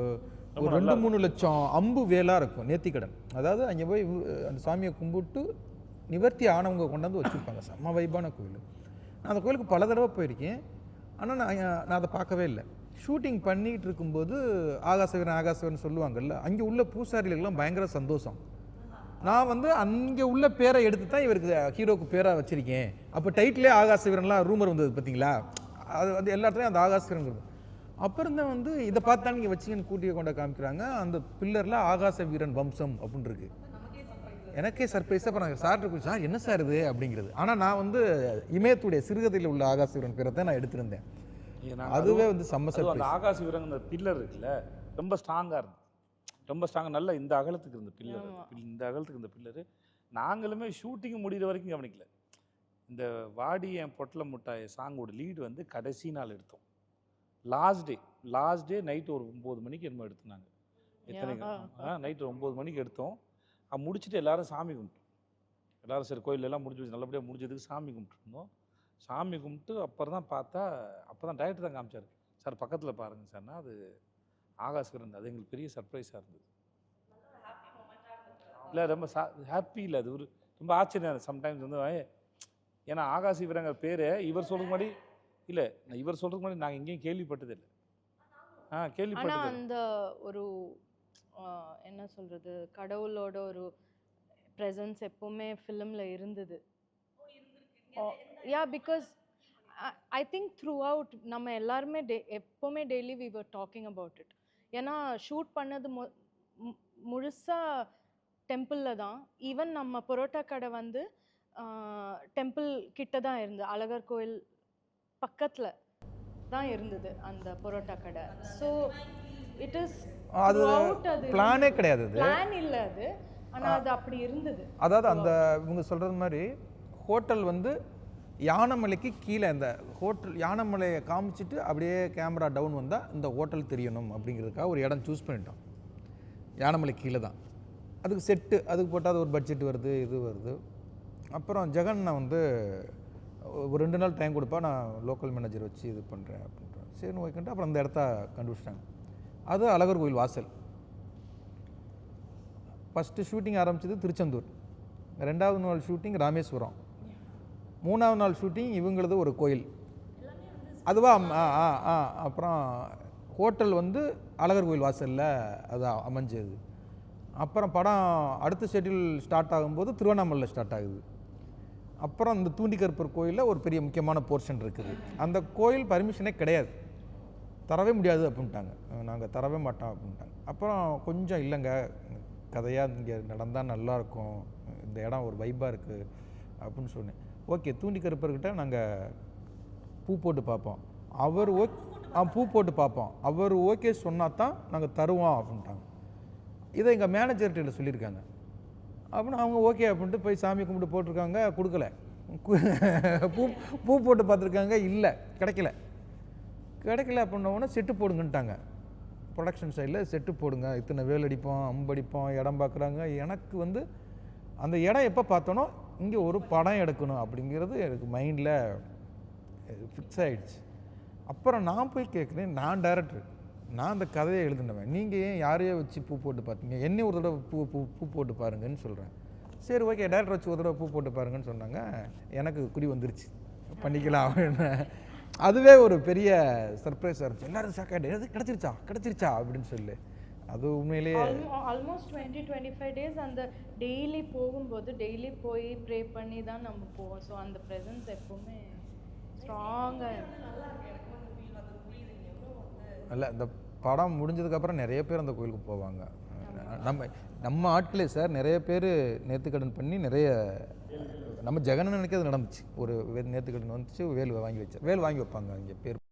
2-3 லட்சம் அம்பு வேலாக இருக்கும் நேர்த்திக்கடன். அதாவது அங்கே போய் அந்த சாமியை கும்பிட்டு நிவர்த்தி ஆனவங்க கொண்டாந்து வச்சுருப்பாங்க. செம்ம வைபான கோயில். நான் அந்த கோயிலுக்கு பல தடவை போயிருக்கேன். ஆனால் நான் அதை பார்க்கவே இல்லை. ஷூட்டிங் பண்ணிகிட்டு இருக்கும்போது ஆகாசவீரன் சொல்லுவாங்கல்ல, அங்கே உள்ள பூசாரிகளுக்கெல்லாம் பயங்கர சந்தோஷம். நான் வந்து அங்கே உள்ள பேரை எடுத்து தான் இவருக்கு ஹீரோக்கு பேராக வச்சுருக்கேன். அப்போ டைட்டிலே ஆகாசவீரன்லாம் ரூமர் வந்தது பார்த்தீங்களா? அது வந்து எல்லா இடத்துலையும் அந்த ஆகாசவீரன். அப்புறம் தான் வந்து இதை பார்த்தா நீங்கள் வச்சிங்கன்னு கூட்டிய கொண்ட காமிக்கிறாங்க. அந்த பில்லரில் ஆகாச வீரன் வம்சம் அப்படின்னு இருக்கு. எனக்கே சர்ப்ரைஸாக அப்புறம் சார்ட்டு சார் என்ன சார் இது அப்படிங்கிறது. ஆனால் நான் வந்து இமயத்துடைய சிறுகதையில் உள்ள ஆகாச வீரன் பேரை தான் நான் எடுத்திருந்தேன். அதுவே வந்து செம்ம சர்ப்ரைஸ்.
அந்த ஆகாச வீரன் அந்த பில்லர் இருக்குல்ல, ரொம்ப ஸ்ட்ராங்காக இருந்தது. ரொம்ப ஸ்ட்ராங்காக நல்ல இந்த அகலத்துக்கு இருந்த பில்லர். இந்த அகலத்துக்கு இருந்த பில்லரு நாங்களுமே ஷூட்டிங் முடிகிற வரைக்கும் கவனிக்கல. இந்த வாடி என் பொட்டல முட்டாய் சாங்கோட லீடு வந்து கடைசி நாள் எடுத்தோம். லாஸ்ட் டே நைட்டு ஒரு 9 மணிக்கு என்னமோ எடுத்துனாங்க. எத்தனை நைட்டு 9 மணிக்கு எடுத்தோம். முடிச்சுட்டு எல்லாரும் சாமி கும்பிட்டோம். எல்லாரும் சரி கோயிலெல்லாம் முடிஞ்சு நல்லபடியாக முடிஞ்சதுக்கு சாமி கும்பிட்டுருந்தோம். சாமி கும்பிட்டு அப்புறம் தான் பார்த்தா, அப்போ தான் டைரக்டர் தான் காமிச்சார். சார் பக்கத்தில் பாருங்கள் சார்னா அது ஆகாஷ்கர் இருந்தது. அது எங்களுக்கு பெரிய சர்ப்ரைஸாக இருந்தது. இல்லை ரொம்ப ஹாப்பி இல்லை, அது ஒரு ரொம்ப ஆச்சரியம். சம்டைம்ஸ் வந்து ஏன்னா ஆகாசி வீரங்கிற பேர் இவர் சொல்கிறது மாதிரி இல்லை, இவர் சொல்கிறது மாதிரி நாங்கள் எங்கேயும் கேள்விப்பட்டதில்லை. கேள்விப்பட்டது.
அந்த ஒரு என்ன சொல்கிறது, கடவுளோட ஒரு ப்ரெசன்ஸ் எப்போவுமே ஃபிலிமில் இருந்தது. Because I think throughout நம்ம எல்லாருமே எப்போவுமே daily we were talking about it. ஏன்னா ஷூட் பண்ணது முழுசாக டெம்பிளில் தான். ஈவன் நம்ம பரோட்டா கடை வந்து டெம்பிள் கிட்ட தான் இருந்தது. அழகர் கோயில் பக்கத்தில் தான் இருந்தது அந்த பரோட்டா கடை. ஸோ இட் இஸ்
அது பிளானே கிடையாது,
பிளான் இல்லை அது, ஆனால் அது அப்படி இருந்தது.
அதாவது அந்த இவங்க சொல்கிறது மாதிரி ஹோட்டல் வந்து யானைமலைக்கு கீழே, இந்த ஹோட்டல் யானைமலையை காமிச்சிட்டு அப்படியே கேமரா டவுன் வந்தால் இந்த ஹோட்டல் தெரியணும் அப்படிங்கிறதுக்காக ஒரு இடம் சூஸ் பண்ணிட்டோம். யானைமலை கீழே தான். அதுக்கு செட்டு அதுக்கு போட்டால் அது ஒரு பட்ஜெட் வருது, இது வருது. அப்புறம் ஜெகன் நான் வந்து ஒரு 2 நாள் டைம் கொடுப்பா, நான் லோக்கல் மேனேஜர் வச்சு இது பண்ணுறேன் அப்படின்றான். சரின்னு ஓகேன்ட்டு அப்புறம் அந்த இடத்த கண்டுபிடிச்சிட்டாங்க. அது அழகர் கோயில் வாசல். ஃபஸ்ட்டு ஷூட்டிங் ஆரம்பிச்சது திருச்செந்தூர், 2வது நாள் ஷூட்டிங் ராமேஸ்வரம், 3வது நாள் ஷூட்டிங் இவங்களது ஒரு கோயில். அதுவா அப்புறம் ஹோட்டல் வந்து அழகர் கோயில் வாசலில் அது அமைஞ்சது. அப்புறம் படம் அடுத்த ஷெட்யூல் ஸ்டார்ட் ஆகும்போது திருவண்ணாமலையில் ஸ்டார்ட் ஆகுது. அப்புறம் இந்த தூண்டிகருப்பர் கோயிலில் ஒரு பெரிய முக்கியமான போர்ஷன் இருக்குது. அந்த கோயில் பர்மிஷனே கிடையாது, தரவே முடியாது அப்படின்ட்டாங்க. நாங்கள் தரவே மாட்டோம் அப்படின்ட்டாங்க. அப்புறம் கொஞ்சம் இல்லைங்க கதையாக இங்கே நடந்தால் நல்லாயிருக்கும், இந்த இடம் ஒரு வைப்பாக இருக்குது அப்படின்னு சொன்னேன். ஓகே, தூண்டி கருப்பர்கிட்ட நாங்கள் பூ போட்டு பார்ப்போம், அவர் பூ போட்டு பார்ப்போம், அவர் ஓகே சொன்னால் தான் நாங்கள் தருவோம் அப்படின்ட்டாங்க. இதை எங்கள் மேனேஜர்கிட்ட சொல்லியிருக்காங்க. அப்படின்னு அவங்க ஓகே அப்படின்ட்டு போய் சாமி கும்பிட்டு போட்டிருக்காங்க, கொடுக்கல. பூ போட்டு பார்த்துருக்காங்க, இல்லை, கிடைக்கல அப்படின்னோடனே செட்டு போடுங்கன்ட்டாங்க. ப்ரொடக்ஷன் சைடில் செட்டு போடுங்க, இத்தனை வேல் அடிப்போம், அம்படிப்போம், இடம் பார்க்குறாங்க. எனக்கு வந்து அந்த இடம் எப்போ பார்த்தோனோ இங்கே ஒரு படம் எடுக்கணும் அப்படிங்கிறது எனக்கு மைண்டில் ஃபிக்ஸ் ஆகிடுச்சு. அப்புறம் நான் போய் கேட்குறேன், நான் டைரக்டர், நான் அந்த கதையை எழுதினவன், நீங்கள் ஏன் யாரையோ வச்சு பூ போட்டு பார்த்தீங்க, என்ன ஒரு தடவை பூ போட்டு பாருங்கன்னு சொல்கிறேன். சரி ஓகே, டேரக்டர் வச்சு ஒரு தடவை பூ போட்டு பாருங்கன்னு சொன்னாங்க. எனக்கு குறி வந்துருச்சு, பண்ணிக்கலாம் அப்படின்னு. அதுவே ஒரு பெரிய சர்ப்ரைஸாக இருந்துச்சு. எல்லோரும் ஷாக்காகிட்டு, எது கிடச்சிருச்சா அப்படின்னு சொல்லி. அது உண்மையிலேயே
ஆல்மோஸ்ட் 20-25 டேஸ் அந்த டெய்லி போகும்போது டெய்லி போய் ப்ரே பண்ணி தான் நம்ம போவோம். ஸோ அந்த ப்ரெசன்ஸ் எப்போவுமே ஸ்ட்ராங்காக.
இல்லை, இந்த படம் முடிஞ்சதுக்கப்புறம் நிறைய பேர் அந்த கோயிலுக்கு போவாங்க. நம்ம ஆட்களே சார் நிறைய பேர் நேர்த்திக்கடன் பண்ணி நிறைய, நம்ம ஜெகன் நினைக்கிறது நடந்துச்சு. ஒரு நேர்த்திக்கடன் வந்துச்சு, வேல் வாங்கி வைப்பாங்க இங்கே பேர்.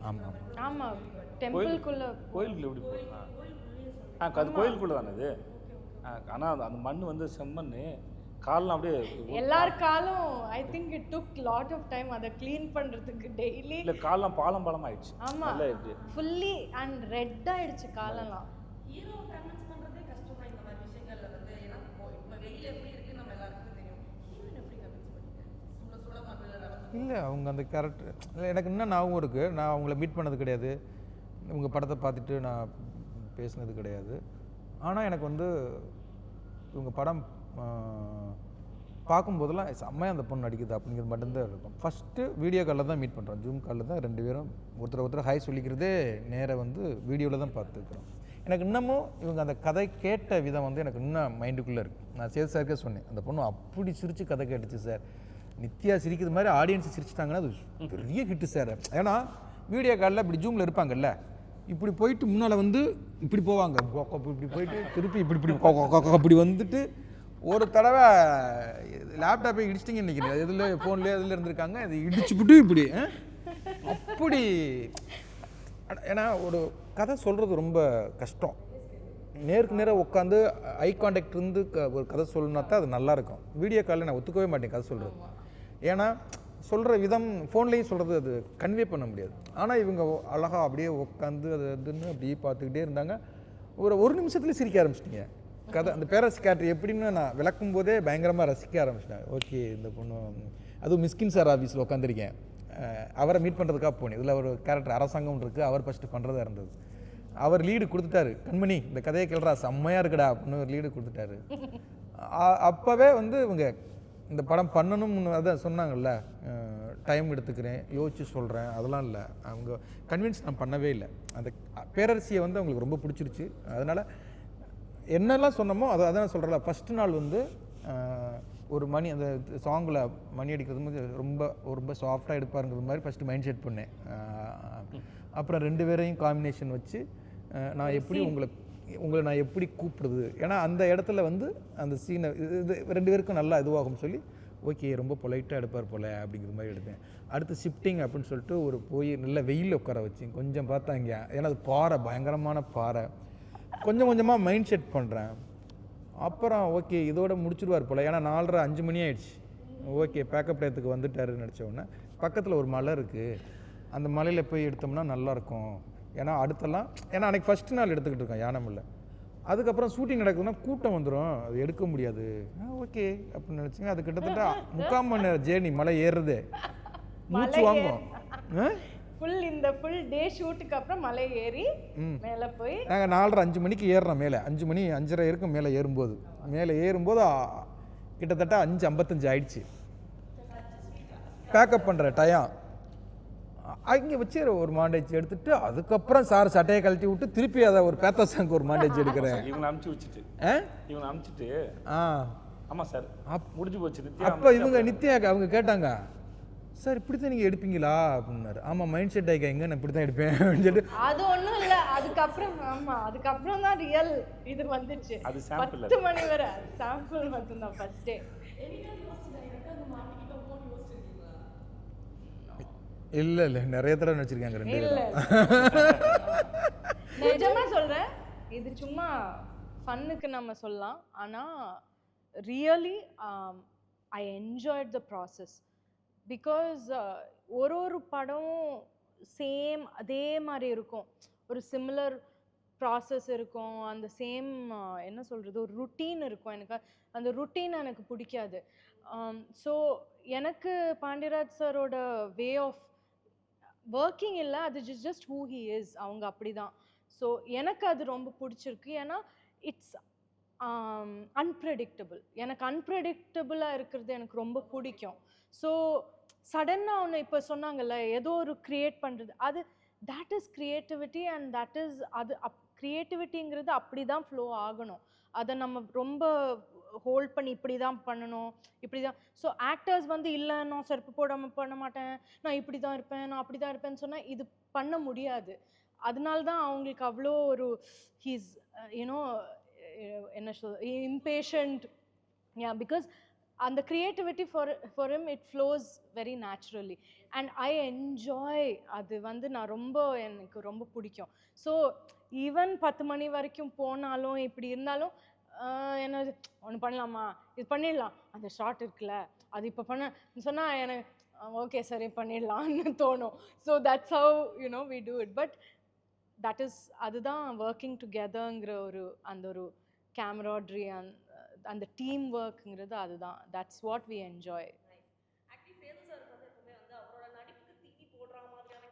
ஆமாம்
ஆமாம், டெம்பிள்குள்ள
கோயிலுக்குள்ள எப்படி போகலாம்? அது கோயிலுக்குள்ள தானே இது. ஆனால் அந்த மண் வந்து செம்மண், கால்லாம் அப்படியே
எல்லார் காலும் I think it took lot of time அதை க்ளீன் பண்ணுறதுக்கு. டெய்லி
இல்லை, கால்லாம் பாலம் ஆயிடுச்சு.
ஆமாம், ஃபுல்லி அண்ட் ரெட் ஆயிடுச்சு காலெல்லாம்.
இல்லை, அவங்க அந்த கேரக்டர் இல்லை, எனக்கு இன்னும் ஞாபகம் இருக்குது. நான் அவங்கள மீட் பண்ணது கிடையாது, இவங்க படத்தை பார்த்துட்டு நான் பேசினது கிடையாது. ஆனால் எனக்கு வந்து இவங்க படம் பார்க்கும்போதெல்லாம் செம்மையாக அந்த பொண்ணு நடிக்குது அப்படிங்கிறது மட்டும்தான் இருக்கும். ஃபஸ்ட்டு வீடியோ காலில் தான் மீட் பண்ணுறோம், ஜூம் காலில் தான் 2 பேரும் ஒருத்தர் ஹாய் சொல்லிக்கிறதே நேராக வந்து வீடியோவில் தான் பார்த்துருக்குறோம். எனக்கு இன்னமும் இவங்க அந்த கதை கேட்ட விதம் வந்து எனக்கு இன்னும் மைண்டுக்குள்ளே இருக்குது. நான் சேது சாருக்கே சொன்னேன், அந்த பொண்ணு அப்படி சிரித்து கதை கேட்டுச்சு சார், நித்யா சிரிக்கிறது மாதிரி ஆடியன்ஸ் சிரிச்சிட்டாங்கன்னா அது பெரிய ஹிட்டு சார். ஏன்னா வீடியோ காலில் இப்படி ஜூமில் இருப்பாங்கல்ல, இப்படி போயிட்டு முன்னால் வந்து இப்படி போவாங்க, இப்படி போயிட்டு திருப்பி இப்படி வந்துட்டு ஒரு தடவை லேப்டாப்பை இடிச்சிட்டிங்க நினைக்கிறேன், இதில் ஃபோன்லேயே இதில் இருந்திருக்காங்க, இது இடிச்சுப்பிட்டு இப்படி அப்படி. ஏன்னா ஒரு கதை சொல்கிறது ரொம்ப கஷ்டம். நேருக்கு நேராக உட்காந்து ஐ கான்டாக்ட் இருந்து ஒரு கதை சொல்லணுன்னா தான் அது நல்லாயிருக்கும். வீடியோ காலில் நான் ஒத்துக்கவே மாட்டேன் கதை சொல்கிறது. ஏன்னா சொல்கிற விதம் ஃபோன்லேயும் சொல்கிறது அது கன்வே பண்ண முடியாது. ஆனால் இவங்க அழகாக அப்படியே உட்காந்து அது அதுன்னு அப்படியே பார்த்துக்கிட்டே இருந்தாங்க. ஒரு நிமிஷத்துலேயே சிரிக்க ஆரம்பிச்சிட்டிங்க. கதை அந்த பேரரசு கேரக்டர் எப்படின்னு நான் விளக்கும் போதே பயங்கரமாக ரசிக்க ஆரம்பிச்சிட்டாங்க. ஓகே, இந்த பொண்ணு அதுவும் மிஸ்கின் சார் ஆஃபீஸில் உட்காந்துருக்கேன், அவரை மீட் பண்ணுறதுக்காக போனேன். இதில் ஒரு கேரக்டர் அரசாங்கம் இருக்குது, அவர் ஃபஸ்ட்டு பண்ணுறதா இருந்தது. அவர் லீடு கொடுத்துட்டாரு, கண்மணி இந்த கதையை கேள்றா செம்மையாக இருக்குடா அப்படின்னு ஒரு லீடு கொடுத்துட்டாரு. அப்போவே வந்து இவங்க இந்த படம் பண்ணணும்னு அதான் சொன்னாங்கல்ல, டைம் எடுத்துக்கிறேன், யோசிச்சு சொல்கிறேன், அதெல்லாம் இல்லை. அவங்க கன்வின்ஸ் நான் பண்ணவே இல்லை. அந்த பேரரசியை வந்து அவங்களுக்கு ரொம்ப பிடிச்சிருச்சு. அதனால் என்னெல்லாம் சொன்னமோ அதான் சொல்கிறல. ஃபஸ்ட்டு நாள் வந்து ஒரு மணி அந்த சாங்கில் மணி அடிக்கிறது மாதிரி ரொம்ப சாஃப்டாக எடுப்பாருங்கிறது மாதிரி ஃபஸ்ட்டு மைண்ட் செட் பண்ணேன். அப்புறம் 2 பேரையும் காம்பினேஷன் வச்சு நான் எப்படி உங்களை நான் எப்படி கூப்பிடுது, ஏன்னா அந்த இடத்துல வந்து அந்த சீனை இது 2 பேருக்கும் நல்லா இதுவாகும் சொல்லி ஓகே ரொம்ப பொலைட்டாக எடுப்பார் போல் அப்படிங்கிற மாதிரி எடுத்தேன். அடுத்து ஷிஃப்டிங் அப்படின்னு சொல்லிட்டு போய் நல்ல வெயிலில் உட்கார வச்சு கொஞ்சம் பார்த்தாங்க. ஏன்னா அது பாறை, பயங்கரமான பாறை. கொஞ்சமாக மைண்ட் செட் பண்ணுறேன். அப்புறம் ஓகே இதோட முடிச்சிடுவார் போல், ஏன்னா 4:30-5 மணி ஆயிடுச்சு. ஓகே பேக்கப் டயத்துக்கு வந்துட்டாருன்னு நினச்ச உடனே பக்கத்தில் ஒரு மலை இருக்குது, அந்த மலையில் போய் எடுத்தோம்னா நல்லாயிருக்கும். ஏன்னா அடுத்தெல்லாம் அன்றைக்கி ஃபஸ்ட்டு நாள் எடுத்துக்கிட்டு இருக்கோம் யானமில்ல. அதுக்கப்புறம் ஷூட்டிங் நடக்குதுன்னா கூட்டம் வந்துடும், அது எடுக்க முடியாது. ஓகே அப்படின்னு நினச்சிங்க. அது கிட்டத்தட்ட 3/4 மணி நேரம் ஜேர்னி, மலை ஏறுறதே மூச்சு வாங்கும்.
ஃபுல் டே ஷூட்டுக்கு அப்புறம் மலை ஏறி மேலே போய்
நாங்கள் 4:30-5 மணிக்கு ஏறுறோம் மேலே. 5 மணி 5:30 இருக்கும் மேலே ஏறும்போது கிட்டத்தட்ட 5:55 ஆயிடுச்சு. பேக்கப் பண்ணுற டயம் அங்கே வச்சு ஒரு மாண்டேஜ் எடுத்துட்டு அதுக்கப்புறம் சார் சட்டையை கழட்டி விட்டு திருப்பி அதை ஒரு பேத்தாசாங்க ஒரு மாண்டேஜ் எடுக்கிறேன்.
இவங்க அனுப்பிச்சிட்டு ஆமாம் சார் முடிஞ்சு போச்சு.
அப்போ இவங்க நித்யா அவங்க கேட்டாங்க, சார் இப்படி தான் நீங்கள் எடுப்பீங்களா அப்படின்னாரு. ஆமாம் மைண்ட் செட் ஆகிக்க எங்கே நான் இப்படி தான் எடுப்பேன் அப்படின்னு சொல்லிட்டு
அது ஒன்றும் இல்லை. அதுக்கப்புறம் தான் ரியல் இது வந்துச்சு.
அது சாம்பிள்.
10 மணி வரை சாம்பிள் மட்டும்தான் ஃபர்ஸ்ட் டே.
இல்லை நிறைய தடவை நினச்சிருக்காங்க 2
இல்லை நிஜமா சொல்கிறேன், இது சும்மா ஃபன்னுக்கு நம்ம சொல்லலாம். ஆனால் really I enjoyed the process. Because ஒரு படமும் சேம் அதே மாதிரி இருக்கும், ஒரு சிமிலர் ப்ராசஸ் இருக்கும், அந்த சேம் என்ன சொல்கிறது ஒரு ருட்டீன் இருக்கும். எனக்கு அந்த ருட்டீன் எனக்கு பிடிக்காது. ஸோ எனக்கு பாண்டியராஜ் சாரோட வே ஆஃப் ஒர்க்கிங் இல்லை, அது ஜஸ்ட் ஹூ ஹி இஸ், அவங்க அப்படி தான். ஸோ எனக்கு அது ரொம்ப பிடிச்சிருக்கு. ஏன்னா இட்ஸ் அன்ப்ரெடிக்டபிள். எனக்கு அன்ப்ரெடிக்டபுளாக இருக்கிறது எனக்கு ரொம்ப பிடிக்கும். ஸோ சடனாக ஒன்று இப்போ சொன்னாங்கல்ல, ஏதோ ஒரு க்ரியேட் பண்ணுறது, அது that is creativity. And that is அது க்ரியேட்டிவிட்டிங்கிறது அப்படி தான் ஃப்ளோ ஆகணும். அதை நம்ம ரொம்ப ஹோல்ட் பண்ணி இப்படி தான் பண்ணணும், இப்படி தான். ஸோ ஆக்டர்ஸ் வந்து இல்லை நான் செருப்பு போடாமல் பண்ண மாட்டேன், நான் இப்படி தான் இருப்பேன், நான் அப்படி தான் இருப்பேன்னு சொன்னால் இது பண்ண முடியாது. அதனால தான் அவங்களுக்கு அவ்வளோ ஒரு ஹீஸ் யூனோ என்ன சொல் impatient. Yeah, because and the creativity for him it flows very naturally and I enjoy அது வந்து நான் ரொம்ப எனக்கு ரொம்ப பிடிக்கும். ஸோ ஈவன் 10 மணி வரைக்கும் போனாலும் இப்படி இருந்தாலும் என்னது ஒன்று பண்ணலாமா, இது பண்ணிடலாம், அந்த ஷார்ட் இருக்குல்ல அது இப்போ பண்ண சொன்னால் எனக்கு ஓகே சரி பண்ணிடலான்னு தோணும். So that's how you know we do it. But that is அதுதான் ஒர்க்கிங் டுகெதர்ங்கிற ஒரு அந்த ஒரு கேமராட்ரி அந்த டீம் ஒர்க்குங்கிறது அதுதான். That's what we enjoy.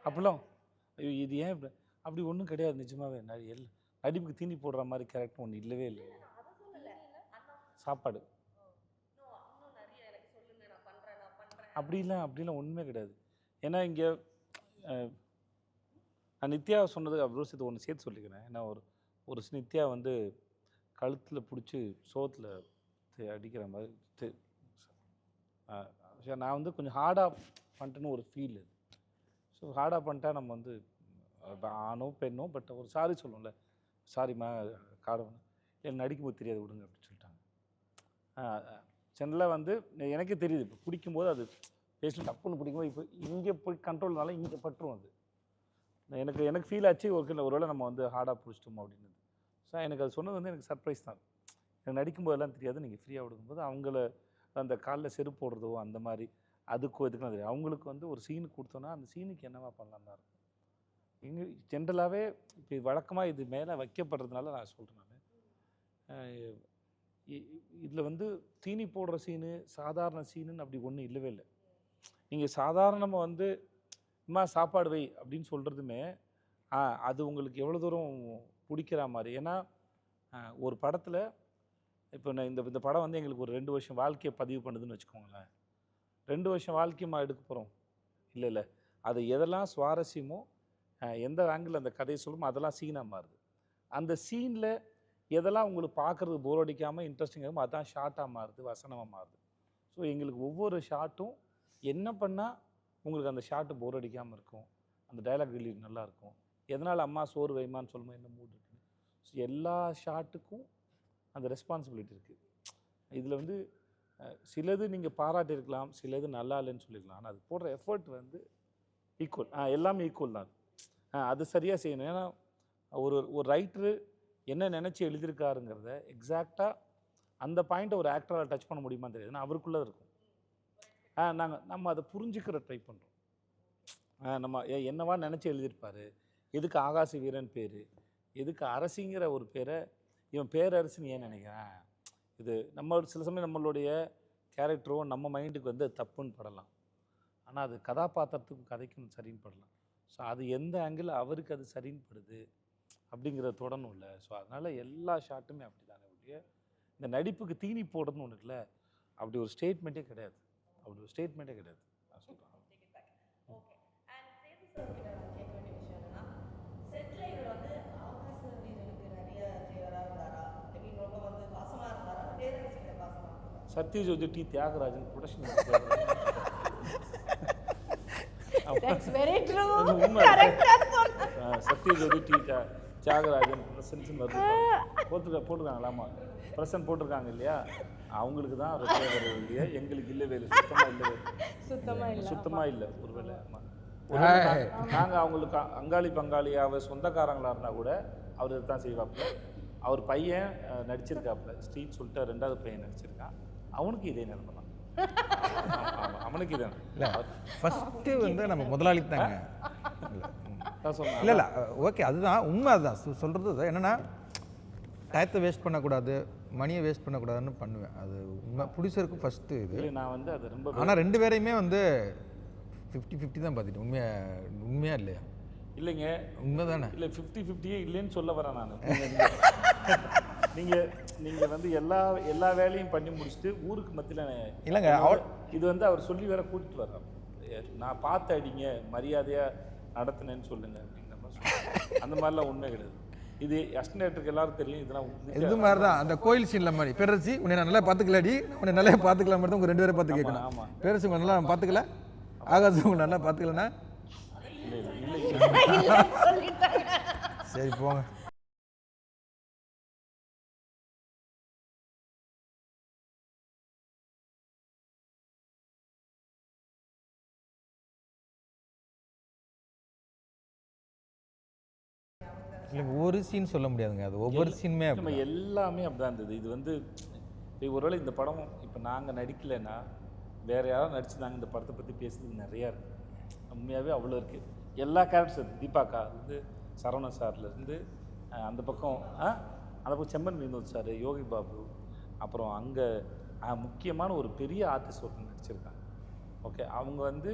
அப்படிலாம் ஐயோ இது ஏன் இப்படி அப்படி ஒன்றும் கிடையாது. நிஜமாவே நடிப்புக்கு தீனி போடுற மாதிரி கேரக்டர் ஒன்று இல்லவே இல்லை. சாப்பாடு அப்படிலாம் ஒன்றுமே கிடையாது. ஏன்னா இங்கே நான் நித்யா சொன்னது அவ்வளோ சேர்த்து ஒன்று சேர்த்து சொல்லிக்கிறேன். ஏன்னா ஒரு நித்யா வந்து கழுத்தில் பிடிச்சி சோத்தில் அடிக்கிற மாதிரி நான் வந்து கொஞ்சம் ஹார்டாக பண்ணிட்டேன்னு ஒரு ஃபீல். ஸோ ஹார்டாக பண்ணிட்டா நம்ம வந்து ஆணோ பெண்ணோ பட் ஒரு சாரி சொல்லுவோம்ல, சாரிம்மா காடணும் எனக்கு நடிக்கும்போது தெரியாது விடுங்க அப்படின்னு சொல்லிட்டாங்க. ஜென்ரலாக வந்து எனக்கே தெரியுது இப்போ பிடிக்கும்போது அது பேசிட்டு தப்புன்னு பிடிக்கும்போது இப்போ இங்கே போய் கண்ட்ரோல்னால இங்கே பட்டுரும். அது எனக்கு ஃபீல் ஆச்சு ஒருவேளை நம்ம வந்து ஹார்டாக பிடிச்சிட்டோம் அப்படின்னு. ஸோ எனக்கு அது சொன்னது வந்து எனக்கு சர்ப்ரைஸ் தான். எனக்கு நடிக்கும்போதெல்லாம் தெரியாது, நீங்கள் ஃப்ரீயாக விடுக்கும்போது அவங்கள அந்த காலில் செருப்பு போடுறதோ அந்த மாதிரி அதுக்கும் எதுக்குலாம் தெரியாது. அவங்களுக்கு வந்து ஒரு சீனு கொடுத்தோன்னா அந்த சீனுக்கு என்னவா பண்ணலாம் தான் இருக்கும். இங்கே ஜென்ரலாகவே இப்போ வழக்கமாக இது மேலே வைக்கப்படுறதுனால நான் சொல்கிறேன். நான் இதில் வந்து தீனி போடுற சீனு சாதாரண சீனுன்னு அப்படி ஒன்றும் இல்லவே இல்லை. நீங்கள் சாதாரணமாக வந்து அம்மா சாப்பாடு வை அப்படின்னு சொல்கிறதுமே அது உங்களுக்கு எவ்வளோ தூரம் பிடிக்கிற மாதிரி. ஏன்னா ஒரு படத்தில் இப்போ நான் இந்த படம் வந்து எங்களுக்கு ஒரு 2 வருஷம் வாழ்க்கையை பதிவு பண்ணுதுன்னு வச்சுக்கோங்களேன். 2 வருஷம் வாழ்க்கையமாக எடுக்க போகிறோம் இல்லை அது எதெல்லாம் சுவாரஸ்யமோ எந்த ஆங்கிள் அந்த கதையை சொல்லுமோ அதெல்லாம் சீனாக மாறுது. அந்த சீனில் எதெல்லாம் உங்களுக்கு பார்க்குறது போர் அடிக்காமல் இன்ட்ரெஸ்டிங்காக இருக்கும் அதுதான் ஷார்ட்டாக மாறுது, வசனமாக மாறுது. ஸோ எங்களுக்கு ஒவ்வொரு ஷார்ட்டும் என்ன பண்ணால் உங்களுக்கு அந்த ஷார்ட்டு போர் அடிக்காமல் இருக்கும், அந்த டைலாக் டெலிவரி நல்லாயிருக்கும், எதனால் அம்மா சோறு வைமான்னு சொல்லும்போது என்ன மூடு இருக்குது. ஸோ எல்லா ஷார்ட்டுக்கும் அந்த ரெஸ்பான்சிபிலிட்டி இருக்குது. இதில் வந்து சிலது நீங்கள் பாராட்டியிருக்கலாம், சிலது நல்லா இல்லைன்னு சொல்லியிருக்கலாம். ஆனால் அது போடுற எஃபர்ட் வந்து ஈக்குவல், எல்லாமே ஈக்குவல் தான். அது சரியாக செய்யணும். ஏன்னா ஒரு ரைட்டரு என்ன நினச்சி எழுதியிருக்காருங்கிறத எக்ஸாக்டாக அந்த பாயிண்ட்டை ஒரு ஆக்டரால் டச் பண்ண முடியுமா தெரியாது. ஏன்னா அவருக்குள்ளே இருக்கும். நம்ம அதை புரிஞ்சுக்கிற ட்ரை பண்ணுறோம். நம்ம என்னவா நினச்சி எழுதியிருப்பார், எதுக்கு ஆகாச வீரன் பேர், எதுக்கு அரசிங்கிற ஒரு பேரை இவன் பேரரசுன்னு ஏன் நினைக்கிறேன். இது நம்ம சில சமயம் நம்மளுடைய கேரக்டரோ நம்ம மைண்டுக்கு வந்து தப்புன்னு படலாம், ஆனால் அது கதாபாத்திரத்துக்கும் கதைக்கும் சரின்னு படலாம். ஸோ அது எந்த ஆங்கிள் அவருக்கு அது சரின்னு படுது அப்படிங்கிறத தொடணும் இல்லை. ஸோ அதனால் எல்லா ஷாட்டுமே அப்படி தானே ஒழிய இந்த நடிப்புக்கு தீனி போடுறதுன்னு ஒன்று இல்லை, அப்படி ஒரு ஸ்டேட்மெண்ட்டே கிடையாது. அப்படி ஒரு ஸ்டேட்மெண்ட்டே கிடையாது நான் சொல்கிறேன். Sathyajothi T Thiagarajan production
That's very true.
உண்மை
கரெக்டா சொன்ன.
சத்யஜோதி டி தியாகராஜன் பிரசன்ட்னு வருது போட்டிருக்காங்களாமா பிரசன்ட் போட்டிருக்காங்க இல்லையா, அவங்களுக்கு தான் ரொட்டியாக வருது இல்லையா, எங்களுக்கு இல்லவே இல்லை, சுத்தமாக இல்லை ஒருவேளை. நாங்கள் அவங்களுக்கு அங்காளி பங்காளியாக சொந்தக்காரங்களாக இருந்தால் கூட அவர் இதை தான் செய்வாப்புல. அவர் பையன் நடிச்சிருக்காப்புல, ஸ்ட்ரீட் சொல்லிட்டு 2வது பையன் நடிச்சிருக்கான், அவனுக்கு இதே நிலைமை தான். அவனுக்கு இதே
இல்லை ஃபஸ்ட்டு வந்து நம்ம முதலாளி தாங்க.
சொன்னேன்.
இல்லை இல்லை ஓகே, அதுதான் உண்மை. அதுதான் சொல்கிறது என்னென்னா டயத்தை வேஸ்ட் பண்ணக்கூடாது, மணியை வேஸ்ட் பண்ணக்கூடாதுன்னு பண்ணுவேன். அது உண்மை. ப்ரொடியூசருக்கு ஃபஸ்ட்டு இது.
நான் வந்து அது ரொம்ப
ஆனால் 2 பேரையுமே வந்து 50-50 தான் பார்த்துட்டு. உண்மையாக இல்லையா?
இல்லைங்க,
உண்மை தானே.
இல்லை 50-50 இல்லைன்னு சொல்ல வரேன் நான். நீங்கள் வந்து எல்லா வேலையும் பண்ணி முடிச்சுட்டு ஊருக்கு மத்தியில்
இல்லைங்க
இது வந்து அவர் சொல்லி வேற கூட்டிட்டு வர்றார். நான் பார்த்து அடிங்க, மரியாதையாக நடத்தினேன்னு சொல்லுங்க அப்படிங்கிற மாதிரி. அந்த மாதிரிலாம் உண்மை கிடையாது. இது அஸ்டேட்டருக்கு எல்லாரும் தெரியும். இதெல்லாம்
இது மாதிரி தான் அந்த கோயில் சீனில் மாதிரி பேரரசி உன்னை நான் நல்லா பார்த்துக்கலாடி, உன்னை நல்லா பார்த்துக்கலாம் மாதிரி தான் உங்கள் 2 பேரை பார்த்து கேட்கணும்.
ஆமாம்,
பேரரசி உங்களை நல்லா பார்த்துக்கல, ஆகாஷ் உங்களை நல்லா பார்த்துக்கலண்ணா, சரி போங்க. இல்லைங்க ஒரு சீன் சொல்ல முடியாதுங்க, அது ஒவ்வொரு சீனுமே
நம்ம எல்லாமே அப்படிதான் இருந்தது. இது வந்து ஒருவேளை இந்த படம் இப்போ நாங்கள் நடிக்கலைன்னா வேறு யாராவது நடிச்சிருந்தாங்க இந்த படத்தை பற்றி பேசுறது நிறையா இருக்குது. உண்மையாகவே அவ்வளோ இருக்குது. எல்லா கேரக்டர்ஸ் தீபாக்கா இருந்து சரவணன் சார்லேருந்து அந்த பக்கம் செம்மன் வினோத் சார், யோகி பாபு, அப்புறம் அங்கே முக்கியமான ஒரு பெரிய ஆர்டிஸ்ட் ஒருத்தர் நடிச்சிருக்காங்க. ஓகே, அவங்க வந்து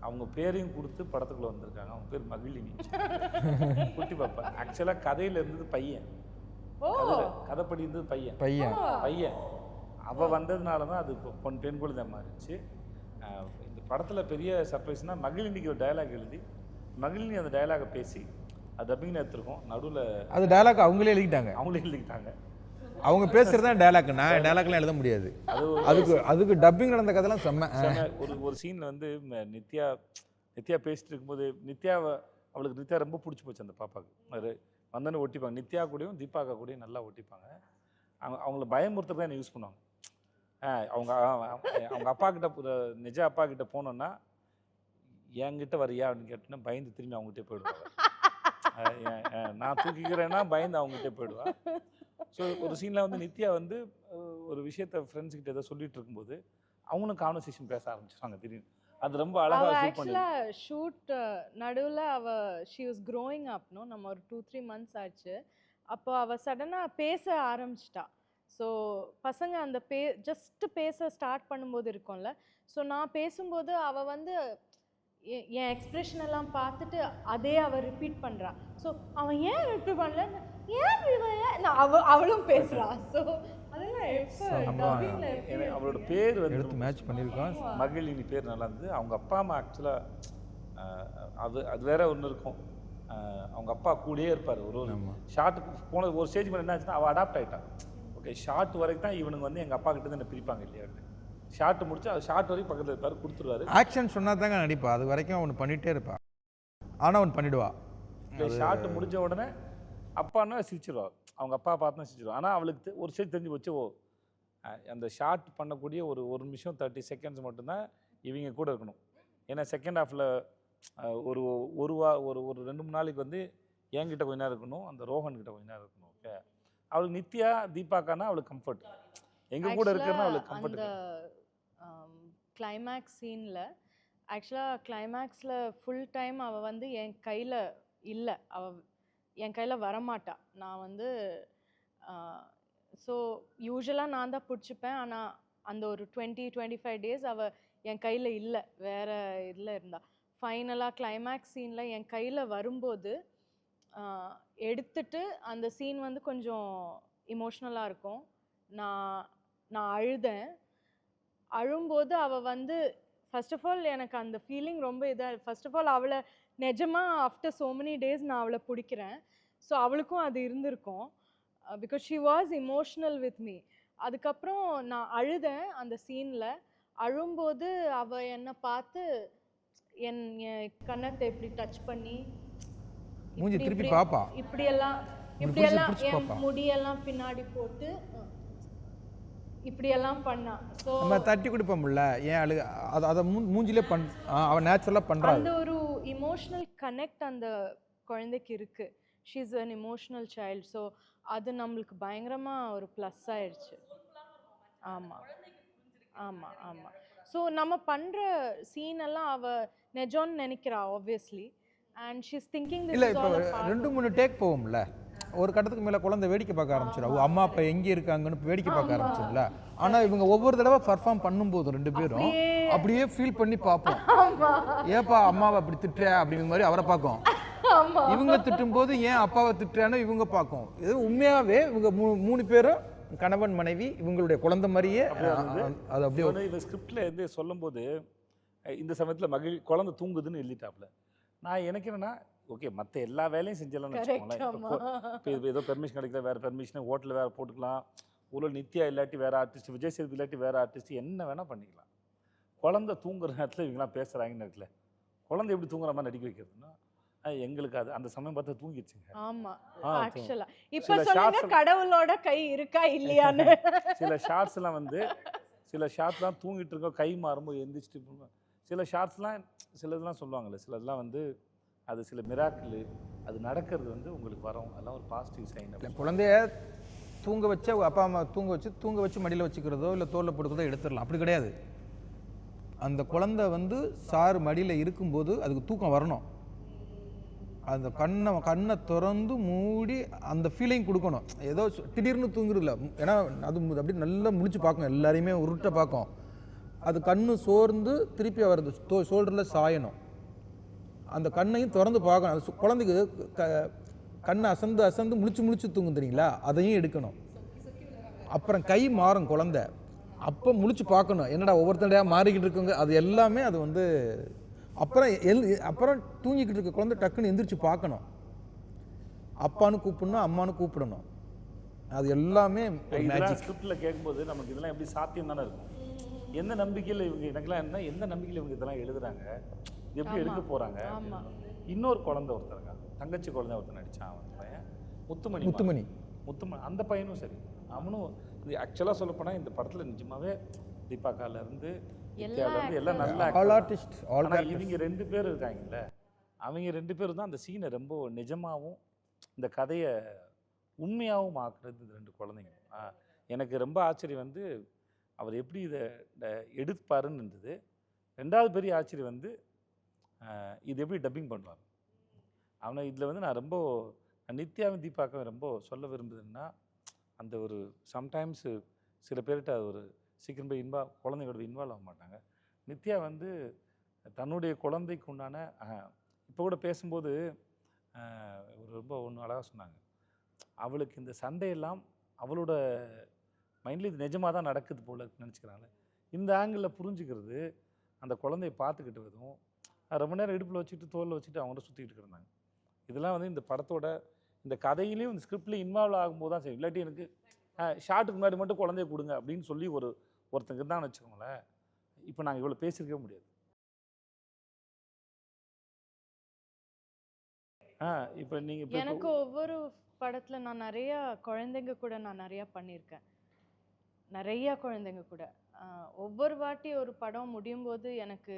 அவங்க பேரையும் கொடுத்து படத்துக்குள்ளே வந்திருக்காங்க. அவங்க பேர் மகிழினி, குட்டி பாப்பா. ஆக்சுவலாக கதையில் இருந்தது பையன், கதைப்படி இருந்தது பையன். அவள் வந்ததுனால தான் அது பெண் குழந்தை மாறிடுச்சு. இந்த படத்தில் பெரிய சர்ப்ரைஸ்னால் மகிழினிக்கு ஒரு டயலாக் எழுதி மகிழினி அந்த டயலாகை பேசி அது டப்பிங்னு எடுத்துருக்கோம். நடுவில் அது
டயலாக் அவங்களே எழுதிக்கிட்டாங்க. அவங்க பேசுறது தான் டயலாக். நான் டயலாக்லாம் எழுத முடியாது. அதுக்கு டப்பிங் நடந்த கதைலாம் செம்ம.
ஒரு சீனில் வந்து நித்யா பேசிட்டு இருக்கும்போது அவளுக்கு நித்யா ரொம்ப பிடிச்சி போச்சு. அந்த பாப்பாவுக்கு அது வந்தோன்னு ஒட்டிப்பாங்க. நித்யா கூடயும் தீபாக்கா கூடயும் நல்லா ஒட்டிப்பாங்க. அவங்கள பயமுறுத்துறது தான் யூஸ் பண்ணுவாங்க. அவங்க அப்பா கிட்ட நிஜ அப்பா கிட்ட போனோன்னா என்கிட்ட வரியா அப்படின்னு கேட்டோன்னா பயந்து திரும்பி அவங்ககிட்டே போயிடுவாங்க. நான் தூக்கிக்கிறேன்னா பயந்து அவங்ககிட்டே போயிடுவா. ஸோ ஒரு சீனில் வந்து நித்யா வந்து ஒரு விஷயத்த ஃப்ரெண்ட்ஸ்கிட்ட ஏதோ சொல்லிட்டு இருக்கும்போது அவங்களும் கான்வர்சேஷன் பேச ஆரம்பிச்சிருவாங்க திடீர்னு. அது ரொம்ப அழகாக
ஷூட் நடுவில் ஷி வாஸ் க்ரோயிங் அப். நம்ம ஒரு 2-3 months ஆச்சு. அப்போ அவள் சடனாக பேச ஆரம்பிச்சிட்டா. ஸோ பசங்க அந்த ஜஸ்ட் பேச ஸ்டார்ட் பண்ணும்போது இருக்கும்ல, ஸோ நான் பேசும்போது அவள் வந்து என் எக்ஸ்பிரஷன் எல்லாம் பார்த்துட்டு அதே அவள் ரிப்பீட் பண்ணுறா. ஸோ அவன் ஏன் ரிப்பீட் பண்ணல, அவளும் பேசுறா. ஸோ
அவளோட பேர் வந்து
எடுத்து மேட்ச் பண்ணியிருக்கோம்.
மகிழினி பேர் நல்லா இருந்தது. அவங்க அப்பா அம்மா ஆக்சுவலாக அது வேற ஒன்று இருக்கும். அவங்க அப்பா கூடயே இருப்பார். ஒரு ஷார்ட்டுக்கு போன ஒரு ஸ்டேஜ் மேலே என்ன ஆச்சுன்னா அவள் அடாப்ட் ஆகிட்டான். ஓகே, ஷார்ட் வரைக்கும் தான் இவனுங்க வந்து எங்கள் அப்பா கிட்ட தான் என்ன பிரிப்பாங்க இல்லையா. ஷார்ட் முடிச்சு அது ஷார்ட் வரைக்கும் பக்கத்தில் இருப்பார், கொடுத்துருவாரு.
ஆக்ஷன் சொன்னால் தாங்க நடிப்பா. அது வரைக்கும் அவனு பண்ணிகிட்டே இருப்பா. ஆனால் அவன் பண்ணிடுவா.
ஷார்ட் முடிஞ்ச உடனே அப்பான்னா சிரிச்சிருவா. அவங்க அப்பா பார்த்து தான் சிரிச்சிருவா. ஆனால் அவளுக்கு ஒரு ஸ்டேஜ் தெரிஞ்சு போச்சு, அந்த ஷார்ட் பண்ணக்கூடிய ஒரு நிமிஷம் 30 seconds மட்டும்தான் இவங்க கூட இருக்கணும். ஏன்னா செகண்ட் ஹாஃபில் ஒரு 2-3 நாளைக்கு வந்து என்கிட்ட கொஞ்ச நேரம் இருக்கணும், அந்த ரோஹன் கிட்ட கொஞ்ச நேரம் இருக்கணும். ஓகே, அவளுக்கு நித்யா தீபாக்கானா அவளுக்கு கம்ஃபர்ட், எங்கள் கூட இருக்கிறனா அவளுக்கு கம்ஃபர்ட்.
கிளைமேக்ஸ் சீனில் ஆக்சுவலாக கிளைமேக்ஸில் ஃபுல் டைம் அவள் வந்து என் கையில் இல்லை, அவள் என் கையில் வரமாட்டா. நான் வந்து ஸோ யூஸ்வலாக நான் தான் பிடிச்சிப்பேன். ஆனால் அந்த ஒரு 20-25 days அவள் என் கையில் இல்லை, வேறு இதில் இருந்தா. ஃபைனலாக கிளைமேக்ஸ் சீனில் என் கையில் வரும்போது எடுத்துட்டு அந்த சீன் வந்து கொஞ்சம் இமோஷ்னலாக இருக்கும். நான் அழுதேன். அழும்போது அவள் வந்து ஃபர்ஸ்ட் ஆஃப் ஆல் எனக்கு அந்த ஃபீலிங் ரொம்ப இதாக. ஃபர்ஸ்ட் ஆஃப் ஆல் அவளை நிஜமாக ஆஃப்டர் so many days நான் அவளை பிடிக்கிறேன். ஸோ அவளுக்கும் அது இருந்திருக்கும். Because she was emotional with me. அதுக்கப்புறம் நான் அழுதேன் அந்த சீனில். அழும்போது அவள் என்னை பார்த்து என் கன்னத்தை இப்படி டச் பண்ணி
மூஞ்சி திருப்பி பாப்பா.
இப்படியெல்லாம் என் முடியெல்லாம் பின்னாடி போட்டு இப்படியெல்லாம் பண்ணா. ஸோ
நம்ம தட்டி கொடுப்போம்ல, ஏன் அழுக அதை மூஞ்சிலே அவன் நேச்சுரலாக பண்ணுறான்.
அந்த ஒரு இமோஷனல் கனெக்ட் அந்த குழந்தைக்கு இருக்கு. She is an emotional child. So அது நம்மளுக்கு பயங்கரமாக ஒரு ப்ளஸ் ஆயிடுச்சு. ஆமாம் ஆமாம் ஆமாம். ஸோ நம்ம பண்ணுற சீன் எல்லாம் நெஜோன்னு நினைக்கிறா obviously. And she is thinking this
இல்லை
இஸ்
இப்போ
ஆல் அ பார்ட்.
2-3 டேக் போவோம்ல, ஒரு கட்டத்துக்கு மேலே குழந்தை வேடிக்கை பார்க்க ஆரம்பிச்சிடும். அம்மா அப்பா எங்கே இருக்காங்கன்னு வேடிக்கை பார்க்க ஆரம்பிச்சிடும்ல. ஆனால் இவங்க ஒவ்வொரு தடவை பர்ஃபார்ம் பண்ணும்போது 2 பேரும் அப்படியே ஃபீல் பண்ணி பார்ப்போம். ஏப்பா அம்மாவை அப்படி திட்டுற அப்படிங்கிற மாதிரி அவரை பார்க்கும். இவங்க திட்டும் போது ஏன் அப்பாவை திட்டுறான்னு இவங்க பார்க்கும். இது உண்மையாகவே இவங்க 3 பேரும் கணவன் மனைவி இவங்களுடைய குழந்தை மாதிரியே அது அப்படியே.
இந்த ஸ்கிரிப்டில் வந்து சொல்லும்போது இந்த சமயத்தில் குழந்தை தூங்குதுன்னு எழுதிட்டாப்புல. நான் எனக்கு என்னன்னா, ஓகே மற்ற எல்லா வேலையும் செஞ்சிடலாம்னு வச்சுக்கோங்களேன். இப்போ ஏதோ பெர்மிஷன் கிடைக்கல, வேறு பெர்மிஷனை ஹோட்டலில் வேறு போட்டுக்கலாம். ஒரு நித்யா இல்லாட்டி வேறு ஆர்டிஸ்ட், விஜய் சேதுபதி இல்லாட்டி வேறு ஆர்டிஸ்ட், என்ன வேணால் பண்ணிக்கலாம். குழந்தை தூங்குற நேரத்தில் இவங்களாம் பேசுகிறாங்கன்னு இருக்குல்ல, குழந்தை எப்படி தூங்குற மாதிரி நடிக்க வைக்கிறதுன்னா எங்களுக்கு அது அந்த சமயம் பார்த்து தூங்கிடுச்சுங்க.
ஆமா ஆக்சுவலா இப்போ சொல்லுங்க கடவுளோட கை இருக்கா இல்லையான்னு.
சில ஷார்ட்ஸ்லாம் வந்து தூங்கிட்டு இருக்கோம், கை மாறும்போது எந்திரிச்சிட்டு. சில ஷார்ட்ஸ்லாம் சிலதெல்லாம் சொல்லுவாங்கல்ல, சிலதெல்லாம் வந்து அது சில மிராக்கிள் அது நடக்கிறது வந்து உங்களுக்கு வரும். அதெல்லாம் ஒரு பாசிட்டிவ் சைன்.
குழந்தைய தூங்க வச்சு அப்பா அம்மா தூங்க வச்சு மடியில் வச்சுக்கிறதோ இல்லை தோளில் போட்டுக்கிறதோ எடுத்துடலாம். அப்படி கிடையாது. அந்த குழந்தை வந்து சார் மடியில் இருக்கும்போது அதுக்கு தூக்கம் வரணும். அந்த கண்ணை திறந்து மூடி அந்த ஃபீலிங் கொடுக்கணும். ஏதோ திடீர்னு தூங்குறதில்ல, ஏன்னா அது அப்படியே நல்லா முழிச்சு பார்க்கும், எல்லாரையுமே உருட்ட பார்க்கும். அது கண்ணு சோர்ந்து திருப்பி அவரது ஷோல்டரில் சாயணும். அந்த கண்ணையும் திறந்து பார்க்கணும். அது குழந்தைக்கு கண்ணை அசந்து முழிச்சு தூங்கும் தெரியுங்களா, அதையும் எடுக்கணும். அப்புறம் கை மாறும் குழந்தை, அப்போ முழிச்சு பார்க்கணும், என்னடா ஒவ்வொருத்தடையாக மாறிக்கிட்டு இருக்குங்க. அது எல்லாமே அது வந்து அப்புறம் தூங்கிக்கிட்டு இருக்க குழந்தை டக்குன்னு எந்திரிச்சு பார்க்கணும். அப்பான்னு கூப்பிடணும், அம்மானு கூப்பிடணும். அது எல்லாமே
ஸ்கிரிப்டில் கேட்கும்போது நமக்கு இதெல்லாம் எப்படி சாத்தியம் தானே இருக்கும். எந்த நம்பிக்கையில் இவங்க எனக்குலாம் என்ன, எந்த நம்பிக்கையில் இவங்க இதெல்லாம் எழுதுறாங்க, எப்படி எடுக்க போகிறாங்க. இன்னொரு குழந்தை ஒருத்தர் இருக்காங்க, தங்கச்சி குழந்தை ஒருத்தர் நடித்தான். அவன் பையன் முத்துமணி. அந்த பையனும் சரி, அவனும் இது ஆக்சுவலாக சொல்லப்போனால் இந்த படத்தில் நிஜமாவே தீபாக்காலேருந்து எல்லாம் நல்ல ஆர்டிஸ்ட். இவங்க 2 பேர் இருக்காங்கல்ல, அவங்க 2 பேரும் தான் அந்த சீனை ரொம்ப நிஜமாகவும் இந்த கதையை உண்மையாகவும் ஆக்குறது. இந்த 2 குழந்தைங்க எனக்கு ரொம்ப ஆச்சரியம் வந்து அவர் எப்படி இதை எடுப்பாருன்னு இருந்தது. 2வது பெரிய ஆச்சரியம் வந்து இது எப்படி டப்பிங் பண்ணுவார். அவனை இதில் வந்து நான் ரொம்ப நித்யாவும் தீபாக்கவும் ரொம்ப சொல்ல விரும்புதுன்னா, அந்த ஒரு சம்டைம்ஸு சில பேர்கிட்ட ஒரு சீக்கிரம் போய் குழந்தைங்களோட இன்வால்வ் ஆக மாட்டாங்க. நித்யா வந்து தன்னுடைய குழந்தைக்கு உண்டான இப்போ கூட பேசும்போது ஒரு ரொம்ப ஒன்று அழகாக சொன்னாங்க. அவளுக்கு இந்த சண்டையெல்லாம் அவளோட மைண்டில் இது நிஜமாக தான் நடக்குது போல நினச்சிக்கிறாங்க. இந்த ஆங்கிளில் புரிஞ்சுக்கிறது அந்த குழந்தைய பார்த்துக்கிட்டு விதம் ரொம்ப நேரம் இடுப்பில் வச்சுட்டு தோலில் வச்சுட்டு அவங்கள்ட்ட சுற்றிக்கிட்டு இருந்தாங்க. இதெல்லாம் வந்து இந்த படத்தோட இந்த கதையிலையும் இந்த ஸ்கிரிப்ட்லேயும் இன்வால்வ் ஆகும்போது தான் சரி. இல்லாட்டி எனக்கு ஷார்ட்டுக்கு முன்னாடி மட்டும் குழந்தைய கொடுங்க அப்படின்னு சொல்லி ஒருத்தங்க இருந்தான்னு வச்சுக்கோங்களேன், இப்போ நாங்கள் இவ்வளோ பேசியிருக்கவே முடியாது. இப்போ நீங்கள்
எனக்கு ஒவ்வொரு படத்தில் நான் நிறையா குழந்தைங்க கூட நான் நிறையா பண்ணியிருக்கேன். நிறையா குழந்தைங்க கூட ஒவ்வொரு வாட்டி ஒரு படம் முடியும் போது எனக்கு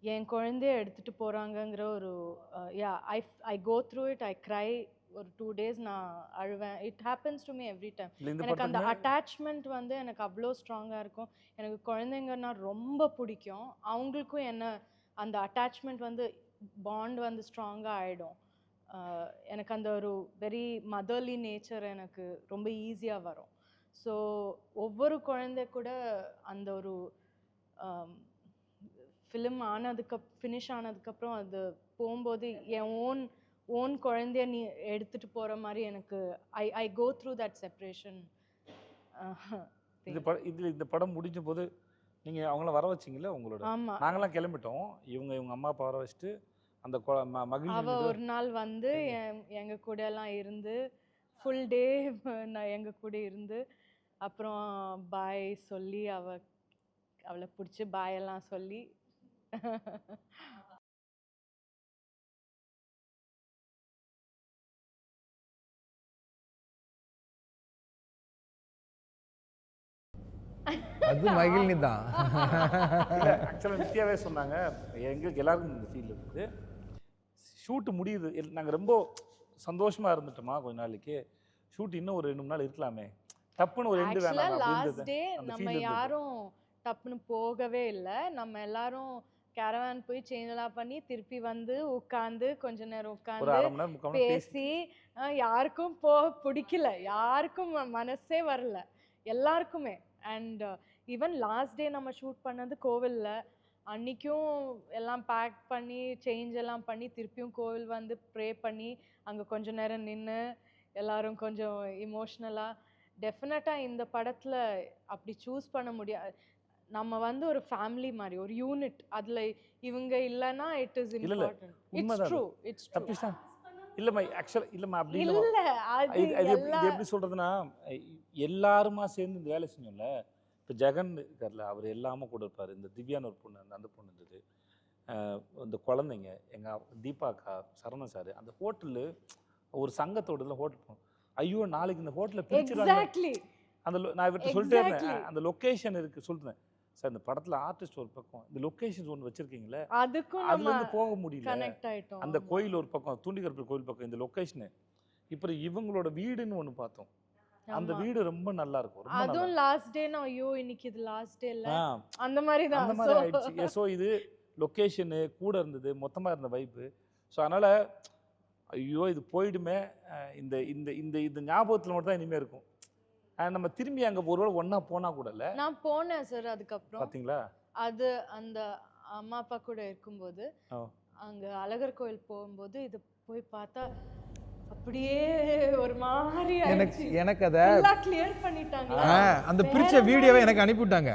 என் குழந்தைய எடுத்துகிட்டு போகிறாங்கங்கிற ஒரு I go through it, I cry. ஒரு 2 days நான் அழுவேன். It happens to me every time. எனக்கு அந்த அட்டாச்மெண்ட் வந்து எனக்கு அவ்வளோ ஸ்ட்ராங்காக இருக்கும். எனக்கு குழந்தைங்கன்னா ரொம்ப பிடிக்கும். அவங்களுக்கும் என்ன அந்த அட்டாச்மெண்ட் வந்து பாண்ட் வந்து ஸ்ட்ராங்காக ஆகிடும். எனக்கு அந்த ஒரு வெரி மதர்லி நேச்சர் எனக்கு ரொம்ப ஈஸியாக வரும். ஸோ ஒவ்வொரு குழந்தை கூட அந்த ஒரு ஃபிலிம் ஃபினிஷ் ஆனதுக்கப்புறம் அது போகும்போது என் ஓன் குழந்தைய நீ எடுத்துகிட்டு போகிற மாதிரி எனக்கு ஐ கோ த்ரூ தட் செப்பரேஷன்.
இந்த படம் முடிஞ்ச போது நீங்கள் அவங்கள வர வச்சிங்களா உங்களோட?
ஆமாம்,
நாங்களாம் கிளம்பிட்டோம். இவங்க அம்மா அப்பா வர வச்சுட்டு அந்த
அவ ஒரு நாள் வந்து எங்கள் கூட எல்லாம் இருந்து ஃபுல் டே நான் எங்கள் கூட இருந்து அப்புறம் பாய் சொல்லி அவளை பிடிச்சி பாயெல்லாம் சொல்லி
அது மகிழ்னி தான்.
ஆக்சுவலாக நித்யாவே சொன்னாங்க, எங்களுக்கு எல்லாருக்கும் இந்த ஃபீல் இருக்குது. ஷூட்டு முடியுது, நாங்கள் ரொம்ப சந்தோஷமாக இருந்துட்டோமா கொஞ்ச நாளைக்கு, ஷூட் இன்னும் ஒரு 2 3 நாள் இருக்கலாமே, டப்புன்னு ஒரு எண்டு
ஆக்சுவலா
வேணாம்
லாஸ்ட்
அப்படின்றது
டே
அந்த
நம்ம
ஃபீல் இருந்தது.
யாரும் டப்புன்னு போகவே இல்லை. நம்ம எல்லாரும் கேரவான் போய் சேஞ்ச் எல்லாம் பண்ணி திருப்பி வந்து உட்காந்து கொஞ்ச நேரம்
ஒரு
உட்காந்து
1/2 மணி நேரம் 3/4 மணி நேரம் பேசி
பேசி யாருக்கும் பிடிக்கல, யாருக்கும் மனசே வரல எல்லாருக்குமே. அண்ட் ஈவன் லாஸ்ட் டே நம்ம ஷூட் பண்ணது கோவில்ல, அன்னைக்கும் எல்லாம் பேக் பண்ணி சேஞ்ச் எல்லாம் பண்ணி திருப்பியும் கோவில் வந்து ப்ரே பண்ணி அங்கே கொஞ்ச நேரம் நின்று எல்லாரும் கொஞ்சம் இமோஷ்னலாக. டெஃபினட்டாக இந்த படத்தில் அப்படி சூஸ் பண்ண முடியாது. நம்ம வந்து ஒரு ஃபேமிலி மாதிரி, ஒரு யூனிட். அதில் இவங்க இல்லைன்னா it is important. It's true, it's true.
தப்பிச்சா இல்லைம்மா, ஆக்சுவலாக இல்லைம்மா அப்படி
இல்ல அது
இது எப்படி சொல்கிறதுனா, எல்லாருமா சேர்ந்து இந்த வேலை செஞ்சோம்ல. இப்போ ஜெகன் இருக்கார்ல, அவர் எல்லாமே கூட இருப்பார். இந்த திவ்யான்னு ஒரு பொண்ணு, அந்த பொண்ணு இருந்தது, இந்த குழந்தைங்க, எங்கள் தீபாக்கா, சரவணன் சார், அந்த ஹோட்டலு ஒரு சங்கத்தோட இதில் ஹோட்டல் போகணும். ஐயோ நாளைக்கு இந்த ஹோட்டலில் பிரிச்சுருவாங்க.
எக்ஸாக்ட்லி
அந்த நான் இவர்கிட்ட சொல்லிட்டே இருந்தேன், அந்த லொக்கேஷன் இருக்குது சொல்லிட்டேன் சார், இந்த படத்தில் ஆர்டிஸ்ட் ஒரு பக்கம், இந்த லொக்கேஷன்ஸ் ஒன்று வச்சுருக்கீங்களே,
அதுக்கும் நம்ம
அதுலேருந்து போக முடியல.
கனெக்ட் ஆயிட்டோம்.
அந்த கோயில் ஒரு பக்கம், தூண்டிகருப்பர் கோயில் பக்கம், இந்த லொக்கேஷனு. இப்போ இவங்களோட வீடுன்னு ஒன்று பார்த்தோம், அந்த வீடு ரொம்ப நல்லா இருக்கும். ரொம்ப நல்லா
அதுவும் லாஸ்ட் டேனா ஐயோ இன்னைக்கு இது லாஸ்ட் டே இல்ல,
இருக்கும்.
அந்த மாதிரி தான்.
அந்த மாதிரி ஆயிடுச்சு. ஸோ இது லொக்கேஷனு கூட இருந்தது, மொத்தமாக இருந்த வைப்பு. ஸோ அதனால் ஐயோ இது போயிடுமே, இந்த இந்த இந்த இந்த ஞாபகத்தில் மட்டும் தான் இனிமேல் இருக்கும். நம்ம திரும்பி அங்கே ஒருவேளை ஒன்றா போனால் கூட இல்லை.
நான் போனேன் சார் அதுக்கப்புறம்.
பார்த்தீங்களா?
அது அந்த அம்மா அப்பா கூட இருக்கும்போது அங்க அழகர் கோயில் போகும்போது இது போய் பார்த்தா அப்படியே ஒரு மாதிரி
எனக்கு அதை
கிளியர் பண்ணிட்டாங்க.
அந்த பிரிச்ச வீடியோவை எனக்கு அனுப்பிவிட்டாங்க.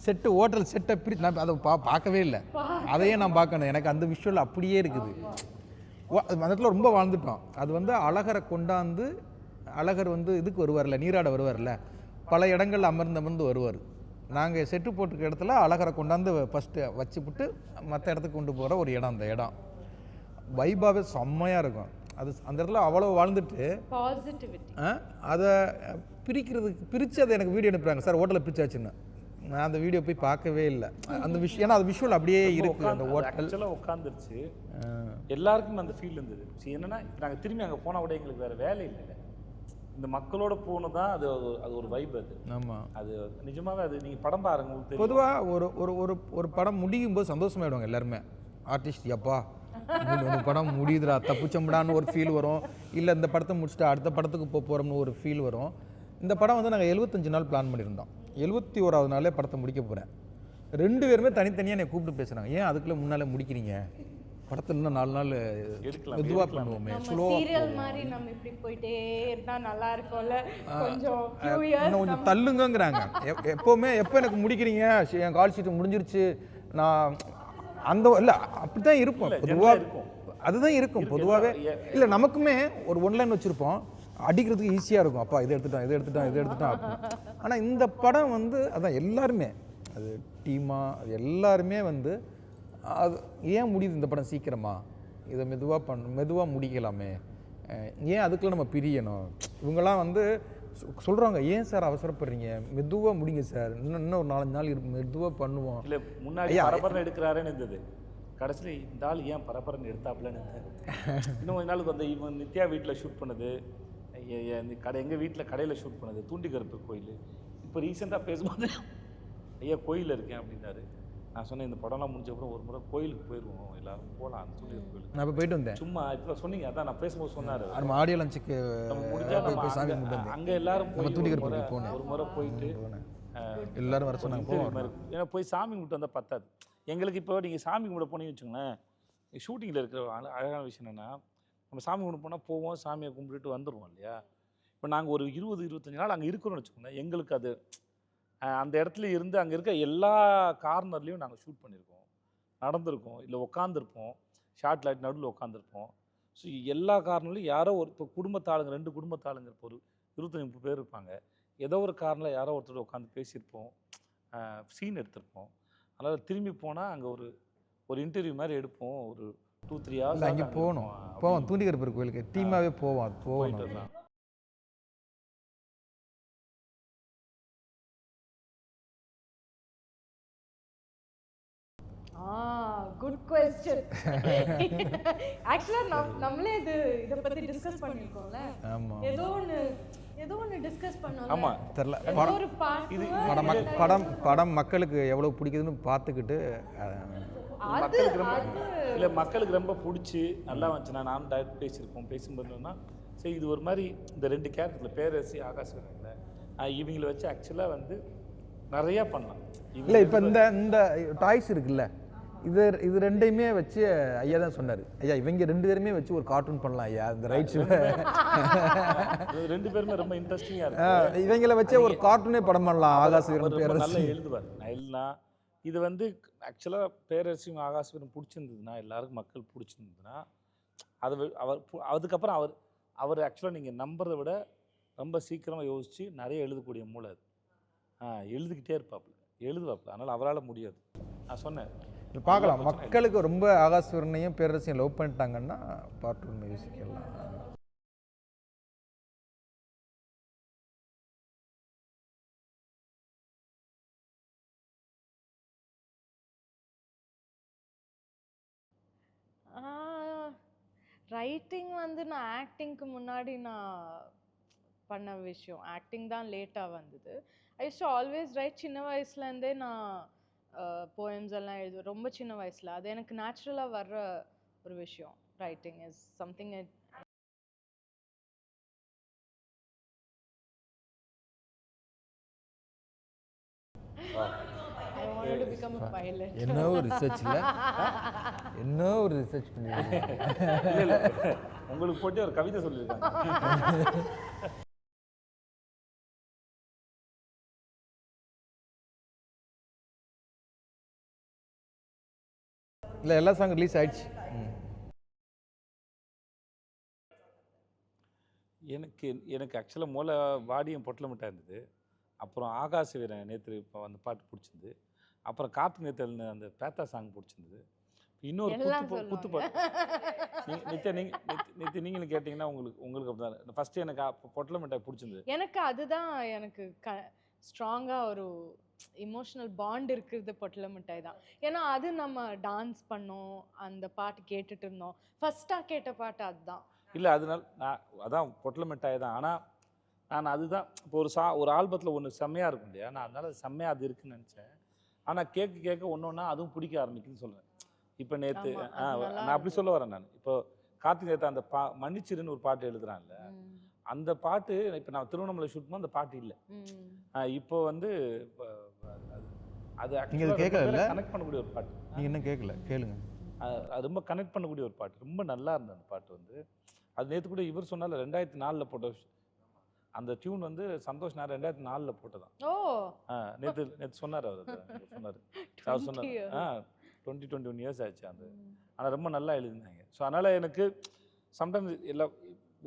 செட்டு ஹோட்டல் செட்டை நான் அதை பார்க்கவே இல்லை, அதையே நான் பார்க்கணும். எனக்கு அந்த விஷுவல் அப்படியே இருக்குது. அந்த இடத்துல ரொம்ப வாழ்ந்துட்டோம். அது வந்து அழகரை கொண்டாந்து, அழகர் வந்து இதுக்கு வருவார்ல, நீராட வருவார்ல, பல இடங்கள் அமர்ந்து வருவார். நாங்கள் செட்டு போட்டுக்க இடத்துல அழகரை கொண்டாந்து ஃபஸ்ட்டு வச்சுவிட்டு மற்ற இடத்துக்கு கொண்டு போகிற ஒரு இடம். அந்த இடம் வைபாவே செம்மையாக இருக்கும். அது அந்த இடத்துல அவ்வளோ வாழ்ந்துட்டு
பாசிட்டிவிட்டி
அதை பிரித்து அதை எனக்கு வீடியோ அனுப்புகிறாங்க, சார் ஹோட்டலில் பிரிச்சாச்சுன்னு. நான் அந்த வீடியோ போய் பார்க்கவே இல்லை. அந்த விஷயம் ஏன்னா அது விஷுவல் அப்படியே இருக்குது. அந்த ஹோட்டல்
ஆக்சுவலாக உட்காந்துருச்சு, எல்லாருக்கும் அந்த ஃபீல் இருந்தது. என்னன்னா இப்போ நாங்கள் திரும்பி அங்கே போனால் கூட எங்களுக்கு வேறு வேலை இல்லை, இந்த மக்களோட போகணும் தான். அது அது ஒரு வைப். அது ஆமாம், அது நிஜமாகவே. அது நீங்கள் படம் பாருங்க உங்களுக்கு. பொதுவாக
ஒரு ஒரு ஒரு படம் முடியும் போது சந்தோஷமாயிடுவாங்க எல்லாருமே. ஆர்டிஸ்ட் எப்பா ஒரு படம் முடியுதுடா தப்புச்சம்படான்னு ஒரு ஃபீல் வரும். இல்லை இந்த படத்தை முடிச்சுட்டு அடுத்த படத்துக்கு போகிறோம்னு ஒரு ஃபீல் வரும். இந்த படம் வந்து நாங்கள் 75 நாள் பிளான் பண்ணியிருந்தோம். 71வது நாளே படத்தை முடிக்க போகிறேன். 2 பேருமே தனித்தனியாக என்னை கூப்பிட்டு பேசுகிறாங்க, ஏன் அதுக்குள்ளே முன்னாலே முடிக்கிறீங்க, படத்தில் இன்னும் 4 நாள் மெதுவாக பண்ணுவோமே,
சீரியல் மாதிரி நம்ம இப்படி போயிட்டே இருந்தா நல்லா இருக்கும்ல, கொஞ்சம்
கொஞ்சம் தள்ளுங்கிறாங்க. எப்போவுமே எப்போ எனக்கு முடிக்கிறீங்க, என் கால் ஷீட்டு முடிஞ்சிருச்சு, நான் அந்த இல்லை அப்படி தான் இருப்போம் பொதுவாக. அதுதான் இருக்கும் பொதுவாகவே. இல்லை நமக்குமே ஒரு ஒன்லைன் வச்சுருப்போம், அடிக்கிறதுக்கு ஈஸியாக இருக்கும், அப்பா இதை எடுத்துட்டான். ஆனால் இந்த படம் வந்து அதான் எல்லாருமே, அது டீமாக அது எல்லாருமே வந்து அது ஏன் முடியுது இந்த படம் சீக்கிரமா, இதை மெதுவாக முடிக்கலாமே, ஏன் அதுக்குள்ளே நம்ம பிரியணும். இவங்கெல்லாம் வந்து சொல்கிறாங்க, ஏன் சார் அவசரப்படுறீங்க, மெதுவாக முடிங்க சார், இன்னும் ஒரு 4-5 நாள் இருக்கு, மெதுவாக பண்ணுவோம்.
இல்லை முன்னாடி பரபரன்னு எடுக்கிறாருன்னு இருந்தது, கடைசியில் இந்த ஆள் ஏன் பரபரன்னு எடுத்தாப்புலன்னு இருந்தது. இன்னும் கொஞ்ச நாளுக்கு வந்து இவன் நித்யா வீட்டில் ஷூட் பண்ணது, எங்கள் வீட்டில் கடையில் ஷூட் பண்ணது, தூண்டிகருப்பு கோயில். இப்போ ரீசெண்டாக பேசும்போது ஐயா கோயிலில் இருக்கேன் அப்படின்னாரு. நான் சொன்னேன், இந்த படம்லாம் முடிஞ்சப்பறம் ஒரு முறை கோயிலுக்கு போயிடுவோம், எல்லாரும் போகலாம் தூண்டிகர் கோயிலுக்கு.
நான் இப்போ போயிட்டு வந்தேன்.
சும்மா இப்போ சொன்னீங்க, அதான் நான் பேசும்போது சொன்னார்,
நம்ம ஆடியோ லஞ்சுக்கு
அங்கே எல்லாரும்
தூண்டிகர் போனேன்,
ஒரு முறை போயிட்டு
எல்லாரும் வர சொன்னாங்க.
ஏன்னா போய் சாமி கும்பிட்டு வந்தால் பத்தாது எங்களுக்கு. இப்போ நீங்கள் சாமி கும்பிட போனீங்கன்னு வச்சுக்கோங்களேன், ஷூட்டிங்கில் இருக்கிற அழகான விஷயம் என்னென்னா, நம்ம சாமி கும்பிட போனால் போவோம், சாமியை கும்பிட்டுட்டு வந்துடுவோம் இல்லையா. இப்போ நாங்கள் ஒரு 20-25 நாள் அங்கே இருக்கிறோம்னு வச்சுக்கோங்களேன், எங்களுக்கு அது அந்த இடத்துல இருந்து அங்கே இருக்க எல்லா கார்னர்லேயும் நாங்கள் ஷூட் பண்ணியிருக்கோம், நடந்திருக்கோம், இல்லை உட்காந்துருப்போம், ஷார்ட் லைட் நடுவில் உட்காந்துருப்போம். ஸோ எல்லா கார்னர்லையும் யாரோ ஒரு, இப்போ குடும்பத்தாளுங்க 2 குடும்பத்தாளுங்க இப்போ ஒரு 25-30 பேர் இருப்பாங்க, ஏதோ ஒரு கார்னரில் யாரோ ஒருத்தர் உட்காந்து பேசியிருப்போம், சீன் எடுத்திருப்போம். அதனால் திரும்பி போனால் அங்கே ஒரு ஒரு இன்டர்வியூ மாதிரி எடுப்போம், ஒரு 2-3 hours
இல்லை அங்கே போவோம் தூண்டிகருப்பர் கோயிலுக்கு டீமாகவே போவோம், அது
போயிட்டு
போகணும்.
வரலாம்.
Good question. ஆக்சுவலா நம்மளே இத பத்தி டிஸ்கஸ் பண்ணிருக்கோம்ல.
ஆமா.
ஏதோ ஒன்னு டிஸ்கஸ் பண்ணோம்ல.
ஆமா
தெரியல.
ஒரு பாட்டு
படம் மக்களுக்கு எவ்வளவு பிடிக்குதுன்னு பார்த்துக்கிட்டு
மக்களுக்கு ரொம்ப இல்லை மக்களுக்கு ரொம்ப பிடிச்சி நல்லா வந்துச்சுன்னா நானும் டைரக்ட் பேசும்போதுன்னா சரி இது ஒரு மாதிரி இந்த 2 கேரக்டரில் பேரரசி ஆகாஷ் இவங்களை வச்சு ஆக்சுவலாக வந்து நிறையா பண்ணலாம்.
இல்லை இப்போ இந்த டாய்ஸ் இருக்குல்ல, இது ரெண்டையுமே வச்சு ஐயா தான் சொன்னார், ஐயா இவங்க 2 பேருமே வச்சு ஒரு கார்ட்டூன் பண்ணலாம் ஐயா, இந்த ரைட்ஸ்
2 பேருமே ரொம்ப இன்ட்ரெஸ்டிங்காக இருக்கு.
இவங்களை வச்சே ஒரு கார்ட்டூனே படம் பண்ணலாம். ஆகாஷ்
நல்லா எழுதுவார். நான் எழுதுனா இது வந்து ஆக்சுவலாக பேரரசியும் ஆகாஷ்வரம் பிடிச்சிருந்ததுன்னா எல்லாருக்கும் மக்கள் பிடிச்சிருந்ததுன்னா அதுக்கப்புறம் அவர் ஆக்சுவலாக நீங்கள் நம்புறதை விட ரொம்ப சீக்கிரமாக யோசித்து நிறைய எழுதக்கூடிய மூளை அது. எழுதிக்கிட்டே எழுதுவாப்புல. அதனால் அவரால் முடியாது. நான் சொன்னேன்
பார்க்கலாம், மக்களுக்கு ரொம்ப ஆகாஷ்வரனையும் பேரரசையும் லவ் பண்ணிட்டாங்கன்னா பார்ட் 1 யோசிக்கலாம்.
ரைட்டிங் வந்து நான் ஆக்டிங்க்கு முன்னாடி நான் பண்ண விஷயம். ஆக்டிங் தான் லேட்டாக வந்தது. ஐ யூஸ் டு ஆல்வேஸ் ரைட். சின்ன வயசுலேருந்தே நான் போயம்ஸ் எல்லாம் எழுதுவேன், ரொம்ப சின்ன வயசில். அது எனக்கு நேச்சுரலாக வர்ற ஒரு விஷயம். Writing is something I wanted to become a pilot.
என்ன ஒரு ரிசர்ச் பண்ணிருக்கீங்க.
இல்லை உங்களுக்கு போட்டு ஒரு கவிதை சொல்லியிருக்காங்க.
இல்லை எல்லா சாங் ரிலீஸ் ஆயிடுச்சு.
எனக்கு ஆக்சுவலாக மூளை வாடியும் பொட்டலமிட்டா இருந்தது. அப்புறம் ஆகாஷ் வீரன் நேற்று இப்போ அந்த பாட்டு பிடிச்சிருந்தது. அப்புறம் காத்து நேத்தல்னு அந்த பேத்தா சாங் பிடிச்சிருந்தது. இன்னொரு குத்து பாட்டு நித்தியா நீங்களும் கேட்டிங்கன்னா உங்களுக்கு அப்படி தான். ஃபஸ்ட்டு எனக்கு பொட்டலமிட்டாய் பிடிச்சிருந்தது.
எனக்கு அதுதான் எனக்கு ஸ்ட்ராங்காக ஒரு இமோஷனல் பாண்ட் இருக்கிறது பொட்டல மிட்டாய் தான். ஏன்னா அது நம்ம டான்ஸ் பண்ணோம், அந்த பாட்டு கேட்டுட்டு இருந்தோம். ஃபர்ஸ்ட்டாக கேட்ட பாட்டு அதுதான்.
இல்லை அதனால அதான் பொட்டல மிட்டாய் தான். ஆனால் நான் அதுதான் இப்போ ஒரு ஆல்பத்தில் ஒன்று செம்மையாக இருக்கும் இல்லையா, நான் அதனால செம்மையாக அது இருக்குன்னு நினச்சேன். ஆனால் கேட்க ஒன்று அதுவும் பிடிக்க ஆரம்பிக்குன்னு சொல்கிறேன். இப்போ நேற்று நான் அப்படி சொல்ல வரேன். நான் இப்போ கார்த்திக் நேற்று அந்த மன்னிச்சிருன்னு ஒரு பாட்டு எழுதுறான்ல, அந்த பாட்டு இப்போ நான் திருவண்ணாமலை ஷூட் பண்ண அந்த பாட்டு இல்லை. இப்போ வந்து அது கனெக்ட் பண்ணக்கூடிய ஒரு பாட்டு.
நீங்கள் என்ன கேளுங்க.
அது ரொம்ப கனெக்ட் பண்ணக்கூடிய ஒரு பாட்டு, ரொம்ப நல்லா இருந்தது அந்த பாட்டு. வந்து அது நேற்று கூட இவர் சொன்னால 2004 போட்ட அந்த டியூன் வந்து சந்தோஷ் நான் 2004 போட்டதான். நேற்று சொன்னார் அவர் சொன்னார் 20-21 இயர்ஸ் ஆச்சு அந்த. ஆனால் ரொம்ப நல்லா எழுதினாங்க. ஸோ அதனால் எனக்கு சம்டைம்ஸ் எல்லாம்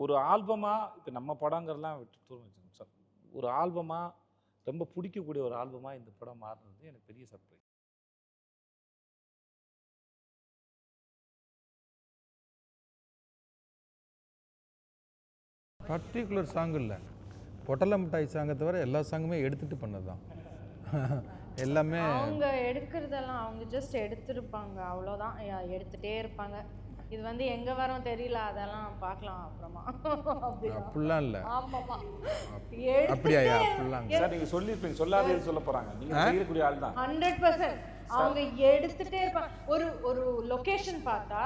ஒரு ஆல்பமாக இப்போ நம்ம படங்கிறலாம் விட்டு ஒரு ஆல்பமாக ரொம்ப பிடிக்கக்கூடிய ஒரு ஆல்பமாக இந்த படம் மாறினது எனக்கு பெரிய சர்ப்ரைஸ்.
பர்டிகுலர் சாங் இல்லை, பொட்டல மிட்டாய் சாங்கை தவிர எல்லா சாங்குமே எடுத்துகிட்டு பண்ணது தான். எல்லாமே
அவங்க எடுக்கிறதெல்லாம் அவங்க ஜஸ்ட் எடுத்துருப்பாங்க, அவ்வளோதான். எடுத்துகிட்டே இருப்பாங்க. இது வந்து எங்கே வரோம் தெரியல, அதெல்லாம் பார்க்கலாம் அப்புறமா.
அப்படிலாம் இல்லை.
ஆமாம்மா,
அப்படியா? அப்படிலாம்
சார் நீங்கள் சொல்லியிருப்பீங்க, சொல்லாதே சொல்ல போகிறாங்க. நீங்கள் செய்யக்கூடிய ஆள் தான்
100%. அவங்க எடுத்துகிட்டே இருப்பாங்க. ஒரு லொக்கேஷன் பார்த்தா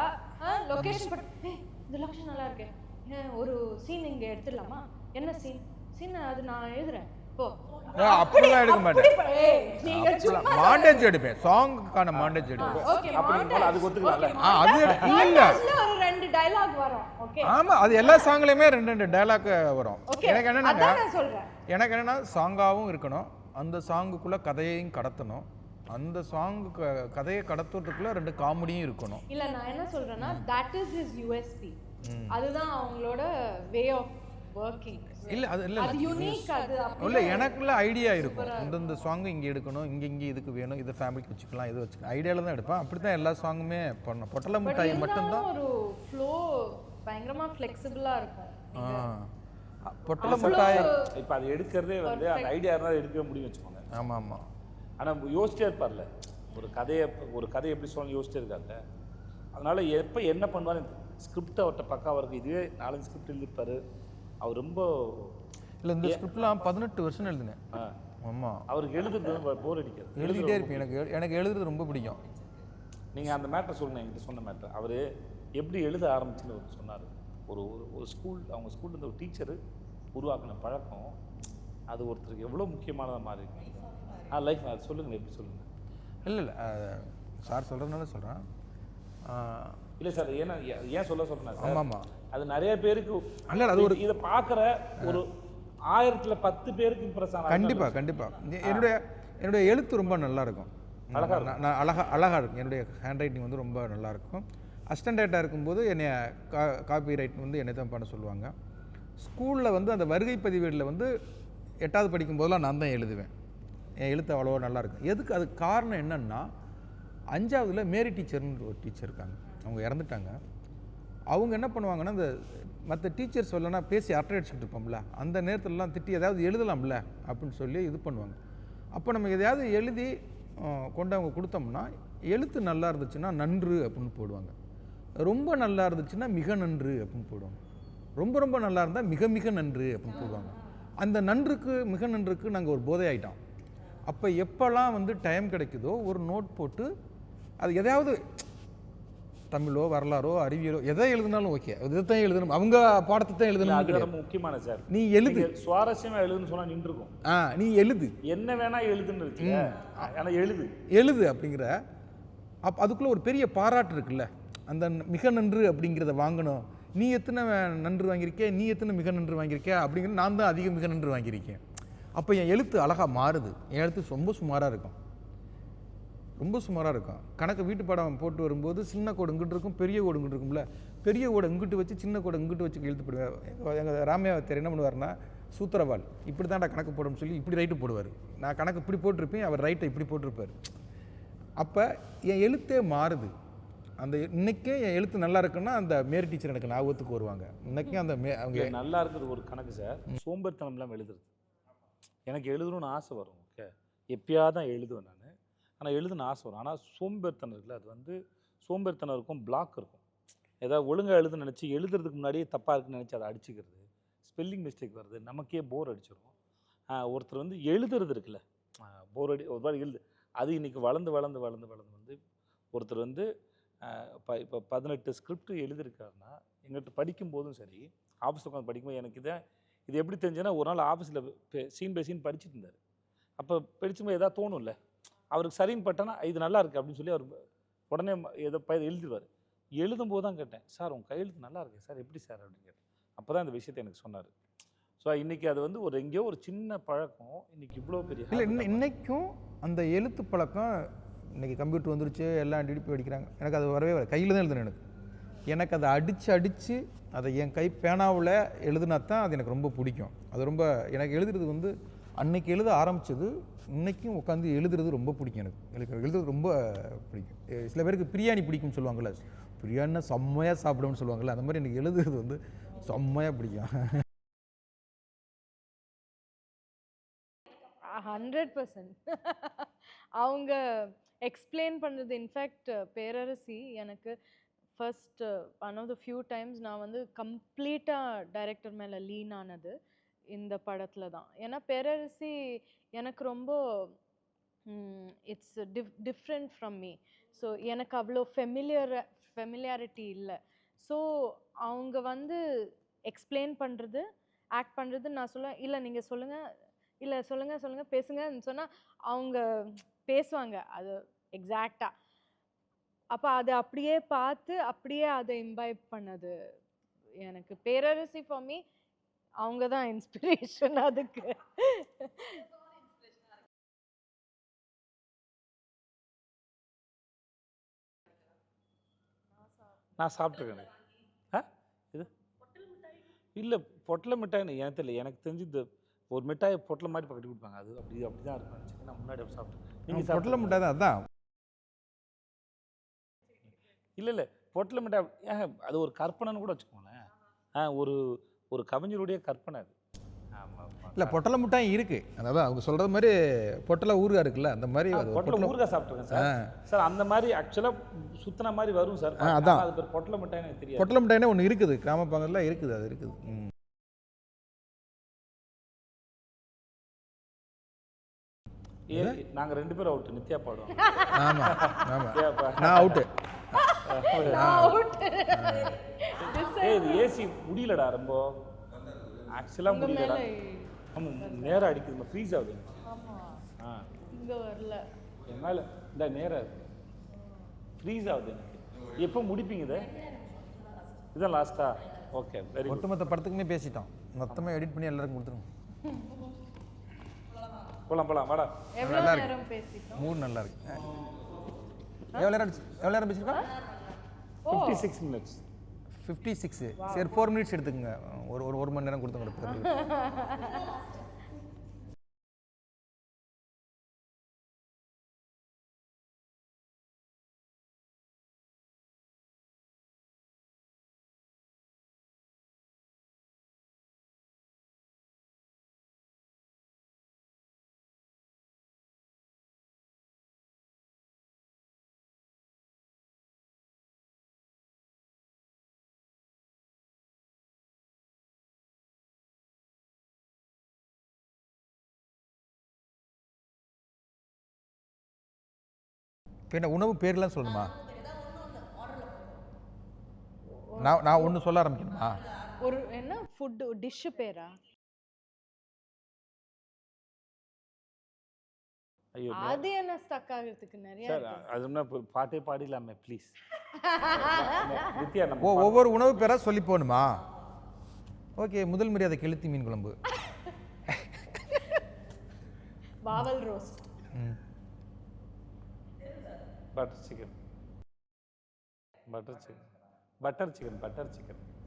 இந்த லொக்கேஷன் நல்லா இருக்கு, ஒரு சீன் இங்கே எடுத்துடலாமா, என்ன சீன் அது நான் எழுதுறேன் போ.
அப்படிலாம் எடுக்க மாட்டேன். மாண்டேஜ் எடுப்பேன், சாங்குக்கான மாண்டேஜ் எடுப்பேன்.
அதுக்கு ஒத்துக்கலாம்ல.
அது இல்ல
ஒரு 2 டயலாக் வரும். ஓகே,
ஆமா, அது எல்லா சாங்லயுமே 2 டயலாக் வரும். எனக்கு என்னன்னா சாங்காவும் இருக்கணும், அந்த சாங்குக்குள்ள கதையையும் கடத்தணும், அந்த சாங் கதையை கடத்துறதுக்குள்ள 2 காமெடியும் இருக்கணும்.
இல்ல நான் என்ன சொல்றேன்னா that is his USP. அதுதான் அவங்களோட வே ஆஃப் ஒர்க்கிங்.
இல்லை அது இல்லை
அது யூனிக். அது
இல்லை எனக்குள்ள ஐடியா இருக்கும், இந்த சாங் இங்கே எடுக்கணும், இங்கே இதுக்கு வேணும், இதை ஃபேமிலிக்கு வச்சுக்கலாம், இது வச்சுக்கலாம், ஐடியாவில் தான் எடுப்பேன். அப்படி தான் எல்லா சாங்குமே பண்ணோம். பொட்டல மிட்டாய் மட்டும்தான்
ஒரு ஃப்ளோ பயங்கரமா ஃப்ளெக்சிபிளா இருக்கும்.
பொட்டல மிட்டாய்
இப்போ அது எடுக்கிறதே வந்து அந்த ஐடியா இருந்தால் எடுக்க முடியும் வச்சுக்கோங்க.
ஆமாம் ஆமாம்.
ஆனால் யோசிச்சே இருப்பார்ல, ஒரு கதையை எப்படி சொல்லணும் யோசிச்சே இருக்காங்க. அதனால் எப்போ என்ன பண்ணுவான்னு ஸ்கிரிப்ட் அவர்கிட்ட பக்காவாக இருக்குது. இதுவே 4 ஸ்கிரிப்ட் எழுதிருப்பாரு அவர். ரொம்ப
இல்லை இந்த ஸ்கிரிப்ட்லாம் 18 வருஷம் எழுதினேன். ஆமாம்.
அவருக்கு எழுதுறது போர் அடிக்காது,
எழுதிட்டே இருப்பேன். எனக்கு எழுதுறது ரொம்ப பிடிக்கும்.
நீங்கள் அந்த மேட்டரை சொல்லுங்கள், என்கிட்ட சொன்ன மேட்டர். அவர் எப்படி எழுத ஆரம்பிச்சுன்னு அவர் சொன்னார். ஒரு ஸ்கூல், அவங்க ஸ்கூலில் இருந்த ஒரு டீச்சரு உருவாக்கின பழக்கம் அது ஒருத்தருக்கு எவ்வளோ முக்கியமானதாக மாறி இருக்கு. லைஃப் அது சொல்லுங்கள், எப்படி சொல்லுங்கள்.
இல்லை சார் சொல்கிறதுனால சொல்கிறேன்.
இல்லை சார், ஏன் சொல்கிறேன் சார்.
ஆமாம் ஆமாம்.
அது நிறைய பேருக்கு
இல்லை அது ஒரு
இதை பார்க்குற ஒரு 1000ல் 10 பேருக்கு இம்ப்ரெஸ் ஆகும்.
கண்டிப்பாக என்னுடைய எழுத்து ரொம்ப நல்லா இருக்கும், அழகாக இருக்கும். என்னுடைய ஹேண்ட் ரைட்டிங் வந்து ரொம்ப நல்லா இருக்கும். அசிஸ்டன்ட் ரைட்டராக இருக்கும்போது என்னை காப்பி ரைட் வந்து என்னை தான் பண்ண சொல்லுவாங்க. ஸ்கூலில் வந்து அந்த வருகை பதிவேடில் வந்து 8வது படிக்கும்போதெல்லாம் நான் தான் எழுதுவேன். என் எழுத்து அவ்வளோவா நல்லாயிருக்கும். எதுக்கு அதுக்கு காரணம் என்னென்னா, 5வதுல மேரி டீச்சர்னு ஒரு டீச்சர் இருக்காங்க, அவங்க இறந்துட்டாங்க. அவங்க என்ன பண்ணுவாங்கன்னா, இந்த மற்ற டீச்சர்ஸ் வரலன்னா பேசி அரட்டை அடிச்சுக்கிட்டு இருப்போம்ல, அந்த நேரத்துலலாம் திட்டி எதாவது எழுதலாம்ல அப்படின்னு சொல்லி இது பண்ணுவாங்க. அப்போ நம்ம எதையாவது எழுதி கொண்டு அவங்க கொடுத்தோம்னா, எழுத்து நல்லா இருந்துச்சுன்னா நன்று அப்படின்னு போடுவாங்க, ரொம்ப நல்லா இருந்துச்சுன்னா மிக நன்று அப்படின்னு போடுவாங்க, ரொம்ப நல்லா இருந்தால் மிக மிக நன்று அப்படின்னு போடுவாங்க. அந்த நன்றுக்கு மிக நன்றுக்கு நாங்கள் ஒரு போதை ஆகிட்டோம். அப்போ எப்போல்லாம் வந்து டைம் கிடைக்குதோ ஒரு நோட் போட்டு அது எதையாவது தமிழோ வரலாறோ அறிவியலோ எதை எழுதினாலும் ஓகே, இதைத்தான் எழுதணும், அவங்க பாடத்தை தான் எழுதணும்.
முக்கியமான சார்,
நீ எழுது,
சுவாரஸ்யமாக எழுதுன்னு சொன்னால் நின்றுருக்கும்.
நீ எழுது,
என்ன வேணா எழுதுன்னு இருக்கு, ஆனால் எழுது
அப்படிங்கிற அதுக்குள்ளே ஒரு பெரிய பாராட்டு இருக்குல்ல. அந்த மிக நன்று அப்படிங்கிறத வாங்கணும். நீ எத்தனை நன்று வாங்கியிருக்கே, நீ எத்தனை மிக நன்று வாங்கியிருக்கே அப்படிங்கிற நான் தான் அதிக மிக நன்று வாங்கியிருக்கேன். அப்போ என் எழுத்து அழகாக மாறுது. என் எழுத்து ரொம்ப சுமாராக இருக்கும், கணக்கு வீட்டு பாடம் போட்டு வரும்போது சின்ன கோடு இங்கிட்டு இருக்கும், பெரிய கோடு இங்கிட்டு இருக்கும்ல, பெரிய கோடை இங்கிட்டு வச்சு சின்ன கோடை இங்கிட்டு வச்சு எழுத்து போடுவேன். எங்கள் ராமையாவத்தர் என்ன பண்ணுவார்னா, சூத்திரவாள் இப்படி தான்டா கணக்கு போடணும்னு சொல்லி இப்படி ரைட்டு போடுவார். நான் கணக்கு இப்படி போட்டிருப்பேன், அவர் ரைட்டை இப்படி போட்டிருப்பார். அப்போ என் எழுத்தே மாறுது. அந்த இன்னைக்கே என் எழுத்து நல்லா இருக்குன்னா அந்த மேரி டீச்சர் எனக்கு ஞாபகத்துக்கு வருவாங்க. இன்னைக்கும் அந்த அவங்க
நல்லா இருக்குது ஒரு கணக்கு சார். சோம்பேறித்தனம்லாம் எழுதுறது எனக்கு எழுதணும்னு ஆசை வரும். ஓகே, எப்பயாவது தான் எழுதுவேன் நான், ஆனால் எழுதுன்னு ஆசை வரும். ஆனால் சோம்பேறித்தனம் இருக்குல்ல, அது வந்து சோம்பேறித்தனம் இருக்கும், பிளாக் இருக்கும். ஏதாவது ஒழுங்காக எழுதுன்னு நினச்சி எழுதுறதுக்கு முன்னாடியே தப்பாக இருக்குன்னு நினச்சி அதை அடிச்சுக்கிறது, ஸ்பெல்லிங் மிஸ்டேக் வருது, நமக்கே போர் அடிச்சிடும். ஒருத்தர் வந்து எழுதுறது இருக்குல்ல, ஒரு மாதிரி எழுது, அது இன்றைக்கி வளர்ந்து வந்து ஒருத்தர் வந்து இப்போ 18 ஸ்கிரிப்ட் எழுதியிருக்காருன்னா, எங்கள்கிட்ட படிக்கும்போதும் சரி, ஆஃபீஸில் உட்காந்து படிக்கும்போது எனக்கு இது எப்படி தெரிஞ்சுன்னா, ஒரு நாள் ஆஃபீஸில் சீன் பை சீன் படிச்சுட்டு இருந்தார். அப்போ படிச்சும்போது எதாவது தோணும்ல, அவருக்கு சரின்னு பட்டனா இது நல்லா இருக்குது அப்படின்னு சொல்லி அவர் உடனே ஏதோ எழுதிடுவார். எழுதும்போது தான் கேட்டேன், சார் உங்கள் கையெழுத்து நல்லா இருக்கு சார், எப்படி சார் அப்படின்னு கேட்டேன். அப்போ தான் இந்த விஷயத்தை எனக்கு சொன்னார். ஸோ இன்றைக்கி அது வந்து எங்கேயோ ஒரு சின்ன பழக்கம் இன்றைக்கி இவ்வளோ பெரிய
இல்லை. இன்றைக்கும் அந்த எழுத்து பழக்கம், இன்றைக்கி கம்ப்யூட்டர் வந்துருச்சு, எல்லாம் டிடிபி அடிக்கிறாங்க, எனக்கு அது வரவே வர கையில் தான் எழுதணும். எனக்கு அதை அடித்து அதை என் கை பேனாவில் எழுதுனா தான் அது எனக்கு ரொம்ப பிடிக்கும். அது ரொம்ப எனக்கு எழுதுறது வந்து அன்னைக்கு எழுத ஆரம்பித்தது இன்றைக்கும் உட்காந்து எழுதுறது ரொம்ப பிடிக்கும். எனக்கு எழுதுறது ரொம்ப பிடிக்கும். சில பேருக்கு பிரியாணி பிடிக்கும்னு சொல்லுவாங்கள்ல, பிரியாணினா செம்மையாக சாப்பிடும்னு சொல்லுவாங்கள்ல, அந்த மாதிரி எனக்கு எழுதுறது வந்து செம்மையாக பிடிக்கும்.
100% அவங்க எக்ஸ்பிளைன் பண்ணுறது. இன்ஃபேக்ட் பேரரசி எனக்கு first one of the few times நான் வந்து கம்ப்ளீட்டாக டைரக்டர் மேலே லீன் ஆனது இந்த படத்தில் தான். ஏன்னா பேரரசி எனக்கு ரொம்ப it's different from me. So எனக்கு அவ்வளோ ஃபெமிலியாரிட்டி இல்லை. ஸோ அவங்க வந்து எக்ஸ்பிளைன் பண்ணுறது, ஆக்ட் பண்ணுறது, நான் சொல்லுவேன் இல்லை நீங்கள் சொல்லுங்கள், இல்லை சொல்லுங்கள் பேசுங்கன்னு சொன்னால் அவங்க பேசுவாங்க அது எக்ஸாக்டாக. அப்போ அதை அப்படியே பார்த்து அப்படியே அதை இம்பைப் பண்ணது எனக்கு பேரரசி. ஃபார் மீ அவங்க தான் இன்ஸ்பிரேஷன் அதுக்கு.
நான் சாப்பிட்ருக்கேன். இது இல்லை பொட்டலை மிட்டாய்னு எனக்கு தெரியல. எனக்கு தெரிஞ்சு இந்த ஒரு மிட்டாயை பொட்டலை மாதிரி கட்டி கொடுப்பாங்க. அது அப்படி தான் இருக்கும். நான் முன்னாடி அப்படி சாப்பிட்டேன். நீங்கள்
பொட்டலை மிட்டாய் தான் அதான்.
இல்லை பொட்டலை மிட்டாய் அது ஒரு கற்பனைன்னு கூட வச்சுக்கோங்களேன். ஒரு ஒரு கவிஞருடைய கற்பனை அது.
இல்லை பொட்டலை மிட்டாய் இருக்குது. அதாவது அவங்க சொல்கிறது மாதிரி பொட்டலை ஊறுகாய் இருக்குல்ல, அந்த மாதிரி
பொட்டலை ஊறுகாய் சாப்பிட்ருக்கேன் சார். சார் அந்த மாதிரி ஆக்சுவலாக சுத்தின மாதிரி வரும் சார்.
அதான்
அது பேர் பொட்டலை மிட்டாய்னு எனக்கு தெரியாது.
பொட்டலை மிட்டாய்னே ஒன்று இருக்குது, கிராமப்பாங்கலாம் இருக்குது, அது இருக்குது.
நாங்கள் 2 பேரும் அவுட்டு. நித்யா பாடுவோம்.
ஆமாம் ஆமாம், நான் அவுட்டு.
இது ஏசி முடியலடா ரொம்ப. ஆக்சுவலாக முடியலடா. ஆமாம் நேராக அடிக்குதுமா, ஃப்ரீஸ் ஆகுது.
இங்கே வரல
என் மேலே இந்த நேராக ஃப்ரீஸ் ஆகுது எனக்கு. எப்போ முடிப்பீங்க இதை? இதுதான் லாஸ்ட்டா? Okay very.
ஒட்டுமொத்த படத்துக்குமே பேசிட்டோம், மொத்தமாக எடிட் பண்ணி எல்லாருக்கும் கொடுத்துருங்க.
போகலாம் வாடா.
நல்லா இருக்கு, மூட் நல்லா இருக்கு. எவ்வளோ நேரம் பேசியிருக்கோம்?
56 minutes.
56. சரி 4 minutes எடுத்துக்கங்க. ஒரு மணி நேரம் கொடுத்துங்க. இப்போ என்ன உணவு பேர்லாம் சொல்லணுமா? நான் ஒன்று சொல்ல ஆரம்பிக்கணுமா?
ஒரு என்ன ஃபுட் டிஷ் பேரா?
ஐயோ
அது என்ன ஸ்டக் ஆகிறதுக்கு நிறைய
சார், அது என்ன பாட்டே பாடிடலாமே ப்ளீஸ். நித்யா
ஒவ்வொரு உணவு பேராக சொல்லி போகணுமா? ஓகே, முதல் மரியாதை கெளுத்தி மீன் குழம்பு,
பாவல் ரோஸ்ட்,
பட்டர் சிக்கன்.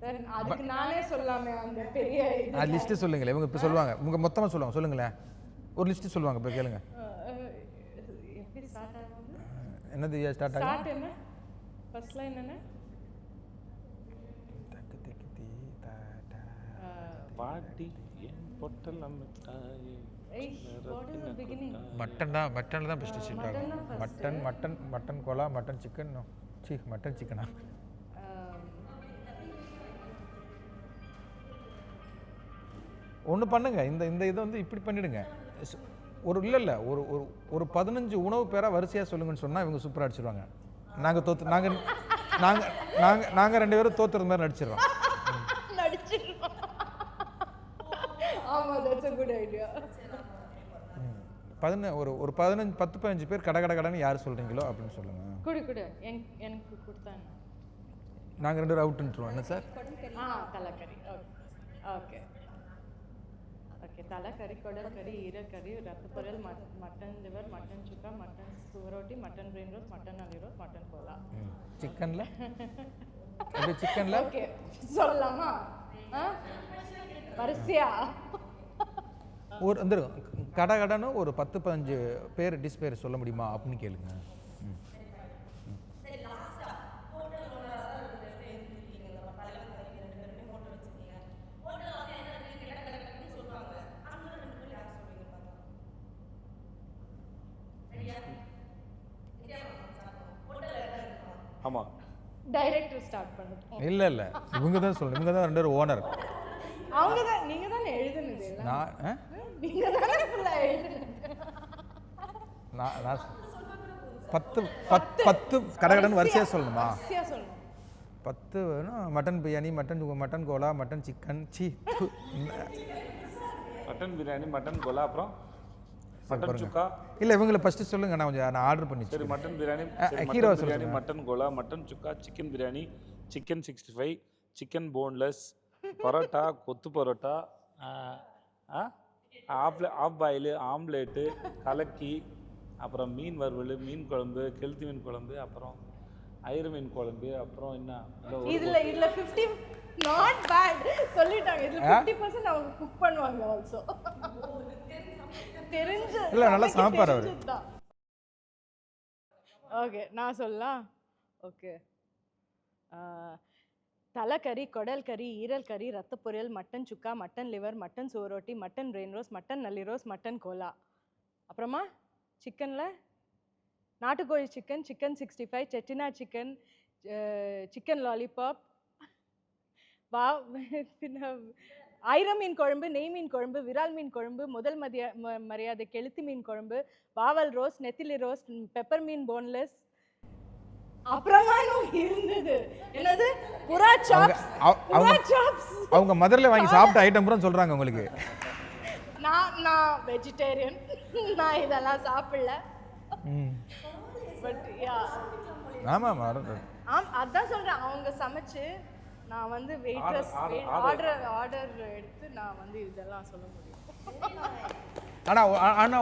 சார் அதுக்கு நானே சொல்லாமே அந்த பெரிய
லிஸ்ட்டு சொல்லுங்களேன். இவங்க இப்போ சொல்லுவாங்க, உங்க மொத்தமாக சொல்லுவாங்க. சொல்லுங்களேன், ஒரு லிஸ்ட்டு சொல்லுவாங்க. இப்போ கேளுங்க.
எப்படி ஸ்டார்ட் ஆகுது?
என்னது ஸ்டார்ட் ஆகுது?
ஸ்டார்ட் என்ன? ஃபர்ஸ்ட் லைன் என்ன?
பாட்டி என் பொட்டலம் தாயே.
மட்டன் தான், மட்டனில் தான் பெஸ்ட்டு சீட் ஆகும். Mutton Cola, mutton chicken. Mutton சிக்கனா? ஒன்று பண்ணுங்க, இந்த இதை வந்து இப்படி பண்ணிடுங்க. ஒரு இல்லை ஒரு 15 உணவு பேராக வரிசையாக சொல்லுங்கன்னு சொன்னால் இவங்க சூப்பராக அடிச்சிடுவாங்க. நாங்கள் 2 பேரும் தோத்துறது மாதிரி நடிச்சிடுறோம்.
ஆமா, that's a good idea.
ஒரு 10-15 பேர் கடன்னு யார் சொல்கிறீங்களோ அப்படின்னு சொல்லுங்கள்.
குடு எனக்கு கொடுத்தாங்க.
நாங்கள் 2 பேரும் அவுட்டுன்றோம். என்ன சார்?
தலைக்கறி. ஓகே தலைக்கறி, குடல் கறி, ஈரக்கறி, ரத்த பொரியல், mutton liver, mutton chukka, mutton சுவரோட்டி, மட்டன் பிரெயின் ரோஸ்ட், மட்டன் அலி ரோஸ்ட், மட்டன் கோலா.
சிக்கனில் எப்படி? சிக்கனில்
ஓகே சொல்லலாமா? வரிசையா
ஒரு வந்துடும். கடன்னு ஒரு 10-15 பேர் டிஷ் பேர் சொல்ல முடியுமா அப்படின்னு கேளுங்க.
ஆமாம்,
டைரக்டர் ஸ்டார்ட் பண்ணுங்க.
இல்லை இவங்க தான் சொல்லணும். இவங்க தான் 2 பேரும் ஓனர்.
அவங்க தான், நீங்க தானே எழுதுனது எல்லாம். நீங்க தானே ஃபுல்லா எழுதுனது.
நான் 10 கடன்னு வரிசையாக சொல்லணுமா?
வரிசையா சொல்லணும்.
10 mutton biryani, mutton Cola, mutton chicken,
mutton biryani, mutton kola, அப்புறம் மட்டன் சுக்கா.
இல்லை இவங்களை ஃபஸ்ட்டு சொல்லுங்க, நான் ஆர்டர் பண்ணி.
சரி, mutton biryani,
hero
biryani, mutton Cola, mutton chukka, chicken biryani, chicken 65, chicken boneless, parotta, kothu parotta, half boil, omelette, கலக்கி, அப்புறம் மீன் வறுவல், மீன் குழம்பு, கெளுத்தி மீன் குழம்பு, அப்புறம் ஐர மீன் குழம்பு, அப்புறம் என்ன
இதுல நாட் பேட் சொல்லிட்டாங்க. இதுல 50% அவங்க குக் பண்ணுவாங்க ஆல்சோ. தெரிஞ்ச
இல்ல நல்லா சமைப்பார் அவர்.
ஓகே நான் சொல்லலாம். ஓகே தலைக்கறி, குடல் கறி, ஈரல் கறி, ரத்த பொரியல், mutton chukka, mutton liver, mutton சோரோட்டி, mutton brain roast, mutton nalli roast, mutton kola. அப்புறமா சிக்கனில் நாட்டுக்கோழி chicken, chicken 65, Chettinad chicken, chicken lollipop, பின்ன ஐர மீன் குழம்பு, நெய் மீன் குழம்பு, விரால் மீன் குழம்பு, முதல் மரியாதை கெளுத்தி மீன் குழம்பு, வாவல் ரோஸ், நெத்திலி ரோஸ், பெப்பர் மீன் போன்லெஸ். அப்புறமா இருந்தது என்னது புறா சாப்ஸ்.
அவங்க மதர்ல வாங்கி சாப்பிட்ட ஐட்டம் பூரா சொல்றாங்க உங்களுக்கு.
நான் வெஜிடேரியன், நான் இதெல்லாம் சாப்பிடல. பட் யா
ஆமா
அதான் சொல்றேன். அவங்க சமைச்சு நான் வந்து வெயிட்ரஸ் ஆர்டர் எடுத்து நான் வந்து இதெல்லாம் சொல்ல முடியும்.
ஆனா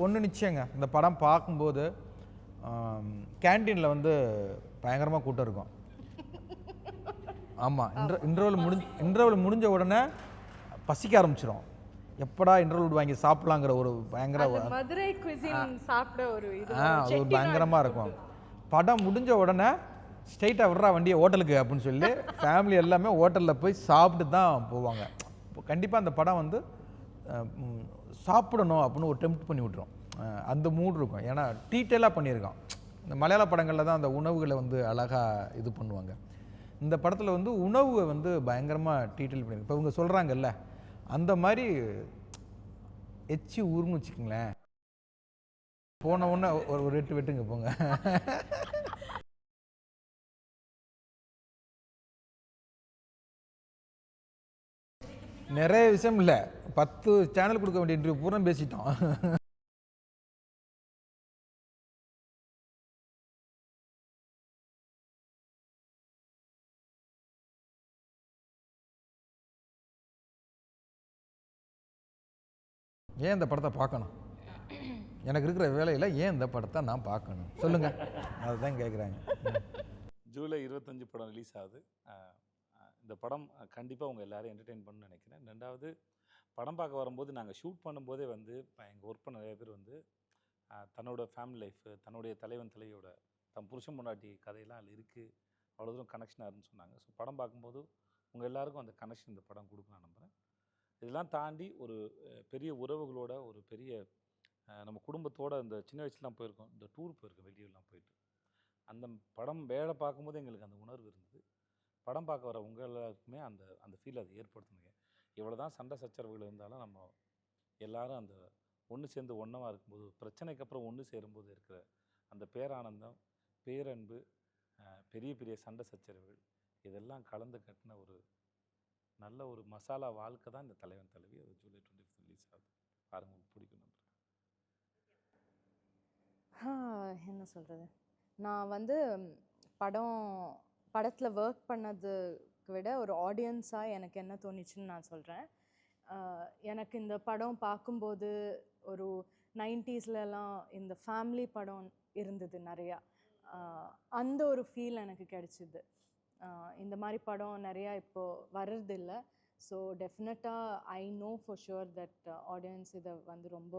ஒன்று நிச்சயங்க, இந்த படம் பார்க்கும்போது கேன்டீனில் வந்து பயங்கரமாக கூட்டம் இருக்கும். ஆமாம், இன்டர்வல் முடிஞ்ச உடனே பசிக்க ஆரம்பிச்சிடும். எப்படா இன்டர்வல் வாங்கி சாப்பிடலாங்கிற ஒரு பயங்கர
மதுரை குசின் சாப்பிட ஒரு
ஒரு பயங்கரமாக இருக்கும். படம் முடிஞ்ச உடனே ஸ்ட்ரைட்டாக விட்றா வண்டியை ஹோட்டலுக்கு அப்படின்னு சொல்லி ஃபேமிலி எல்லாமே ஹோட்டலில் போய் சாப்பிட்டு தான் போவாங்க. கண்டிப்பாக அந்த படம் வந்து சாப்பிடணும் அப்படின்னு ஒரு டெம்ப்ட் பண்ணி விட்டுரும். அந்த மூட் இருக்கும். ஏன்னா டீட்டெயிலாக பண்ணியிருக்கான். இந்த மலையாள படங்களில் தான் அந்த உணவுகளை வந்து அழகாக இது பண்ணுவாங்க. இந்த படத்தில் வந்து உணவை வந்து பயங்கரமாக டீட்டெயில் பண்ணியிருக்கு. இப்போ இவங்க சொல்கிறாங்கல்ல, அந்த மாதிரி எச்சி ஊர்னு வச்சுக்கோங்களேன். போன உடனே ஒரு வெட்டு வெட்டுங்க போங்க. நிறைய விஷயம் இல்லை, 10 சேனல் கொடுக்க வேண்டிய இன்டர்வியூ பூரா பேசிட்டோம். ஏன் இந்த படத்தை பார்க்கணும்? எனக்கு இருக்கிற வேலையில் ஏன் இந்த படத்தை நான் பார்க்கணும் சொல்லுங்கள், அதுதான் கேட்குறாங்க.
ஜூலை 25 படம் ரிலீஸ் ஆகுது. இந்த படம் கண்டிப்பாக உங்கள் எல்லோரும் என்டர்டெயின் பண்ணணும்னு நினைக்கிறேன். ரெண்டாவது, படம் பார்க்க வரும்போது நாங்கள் ஷூட் பண்ணும்போதே வந்து எங்கள் ஒர்க் பண்ண நிறைய பேர் வந்து தன்னோட ஃபேமிலி லைஃபு, தன்னுடைய தலைவன் தலையோட தன் புருஷன் முன்னாடி கதையெல்லாம் அதில் இருக்குது, அவ்வளோ தூரம் கனெக்ஷனாக இருக்குன்னு சொன்னாங்க. ஸோ படம் பார்க்கும்போது உங்கள் எல்லாருக்கும் அந்த கனெக்ஷன் இந்த படம் கொடுக்கலாம் நம்புகிறேன். இதெல்லாம் தாண்டி ஒரு பெரிய உறவுகளோட, ஒரு பெரிய நம்ம குடும்பத்தோட இந்த சின்ன வயசுலாம் போயிருக்கோம், இந்த டூர் போயிருக்கோம் வெளியெல்லாம் போயிட்டு. அந்த படம் வேலை பார்க்கும்போது எங்களுக்கு அந்த உணர்வு இருந்தது. படம் பார்க்க வர உங்கள் எல்லாருக்குமே அந்த அந்த ஃபீல் அது ஏற்படுத்தணுங்க. எவ்வளோ தான் சண்டை சச்சரவுகள் இருந்தாலும் நம்ம எல்லாரும் அந்த ஒன்று சேர்ந்து ஒன்றமாக இருக்கும்போது, பிரச்சனைக்கு அப்புறம் ஒன்று சேரும்போது இருக்கிற அந்த பேரானந்தம், பேரன்பு, பெரிய பெரிய சண்டை சச்சரவுகள் இதெல்லாம் கலந்து கட்டின ஒரு நல்ல ஒரு மசாலா வாழ்க்கை தான் இந்த தலைவன் தலைவி. அது ஜூலை 25 ரிலீஸ் ஆகுது. பாருங்க, உங்களுக்கு பிடிக்கும் நம்புறேன்.
என்ன சொல்கிறது, நான் வந்து படத்தில் ஒர்க் பண்ணதுக்கு விட ஒரு ஆடியன்ஸாக எனக்கு என்ன தோணுச்சுன்னு நான் சொல்கிறேன். எனக்கு இந்த படம் பார்க்கும்போது ஒரு 90ஸ்லலாம் இந்த ஃபேமிலி படம் இருந்தது நிறையா. அந்த ஒரு ஃபீல் எனக்கு கிடைச்சிது. இந்த மாதிரி படம் நிறையா இப்போது வர்றதில்லை. ஸோ டெஃபினட்டாக I know for sure that audience இதை வந்து ரொம்ப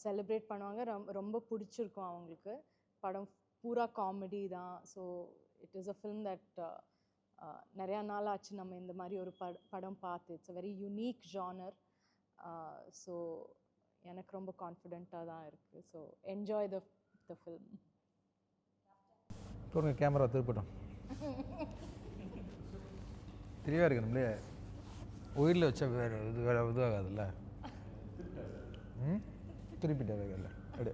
செலிப்ரேட் பண்ணுவாங்க. ரொம்ப பிடிச்சிருக்கும் அவங்களுக்கு. படம் பூரா காமெடி தான். So it is a film that நிறையா நாள் ஆச்சு நம்ம இந்த மாதிரி ஒரு படம் பார்த்து. It's a very unique genre. So எனக்கு ரொம்ப கான்ஃபிடென்ட்டாக தான் இருக்குது. So enjoy the film.
போங்க, கேமரா திருப்பட்டும். தெரியவா இருக்கணும்லே, உயிரில் வச்சா வேறு இதுவாகாதுல்ல. திருப்பிட்டாருல்ல அப்படி.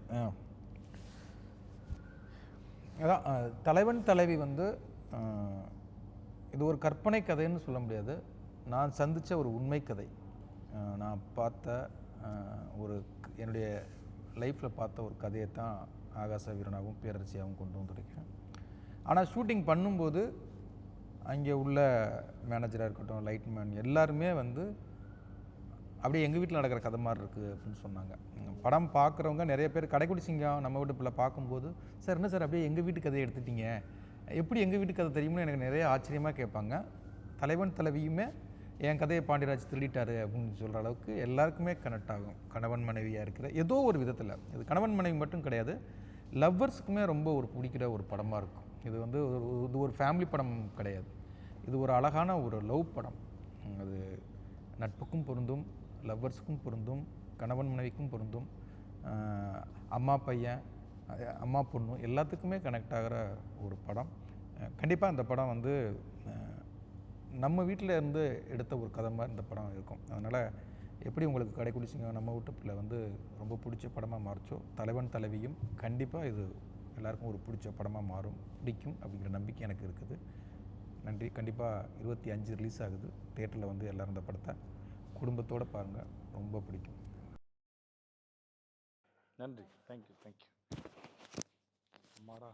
அதான் தலைவன் தலைவி வந்து இது ஒரு கற்பனை கதைன்னு சொல்ல முடியாது. நான் சந்தித்த ஒரு உண்மை கதை. நான் பார்த்த என்னுடைய லைஃப்பில் பார்த்த ஒரு கதையை தான் ஆகாச வீரனாகவும் பேரரசியாகவும் கொண்டு வந்திருக்கேன். ஆனால் ஷூட்டிங் பண்ணும்போது அங்கே உள்ள மேனேஜராக இருக்கட்டும், லைட்மேன் எல்லாருமே வந்து அப்படியே எங்கள் வீட்டில் நடக்கிற கதை மாதிரி இருக்குது அப்படின்னு சொன்னாங்க. படம் பார்க்குறவங்க நிறைய பேர் கடைக்குடி சிங்கம் நம்ம வீட்டு பிள்ளை பார்க்கும்போது, சார் என்ன சார் அப்படியே எங்கள் வீட்டு கதையை எடுத்துட்டீங்க, எப்படி எங்கள் வீட்டு கதை தெரியும்னு எனக்கு நிறைய ஆச்சரியமாக கேட்பாங்க. தலைவன் தலைவியுமே என் கதையை பாண்டியராஜ் திருடிட்டாரு அப்படின்னு சொல்கிற அளவுக்கு எல்லாருக்குமே கனெக்ட் ஆகும். கணவன் மனைவியாக இருக்கிற ஏதோ ஒரு விதத்தில், இது கணவன் மனைவி மட்டும் கிடையாது, லவ்வர்ஸுக்குமே ரொம்ப ஒரு பிடிக்கிற ஒரு படமாக இருக்கும். இது வந்து இது ஒரு ஃபேமிலி படம் கிடையாது, இது ஒரு அழகான ஒரு லவ் படம். அது நட்புக்கும் பொருந்தும், லவ்வர்ஸுக்கும் பொருந்தும், கணவன் மனைவிக்கும் பொருந்தும், அம்மா பையன் அம்மா பொண்ணு எல்லாத்துக்குமே கனெக்ட் ஆகிற ஒரு படம். கண்டிப்பாக அந்த படம் வந்து நம்ம வீட்டில் இருந்து எடுத்த ஒரு கதை மாதிரி இந்த படம் இருக்கும். அதனால் எப்படி உங்களுக்கு கடைக்குடி சிங்கம் நம்ம வீட்டு பிள்ளை வந்து ரொம்ப பிடிச்ச படமாக மாறிச்சோ, தலைவன் தலைவியும் கண்டிப்பாக இது எல்லாருக்கும் ஒரு பிடிச்ச படமாக மாறும், பிடிக்கும் அப்படிங்கிற நம்பிக்கை எனக்கு இருக்குது. நன்றி. கண்டிப்பாக 25 ரிலீஸ் ஆகுது. தியேட்டரில் வந்து எல்லோரும் இந்த படத்தை குடும்பத்தோடு பாருங்கள், ரொம்ப பிடிக்கும்.
நன்றி. தேங்க்யூ. அம்மாடா.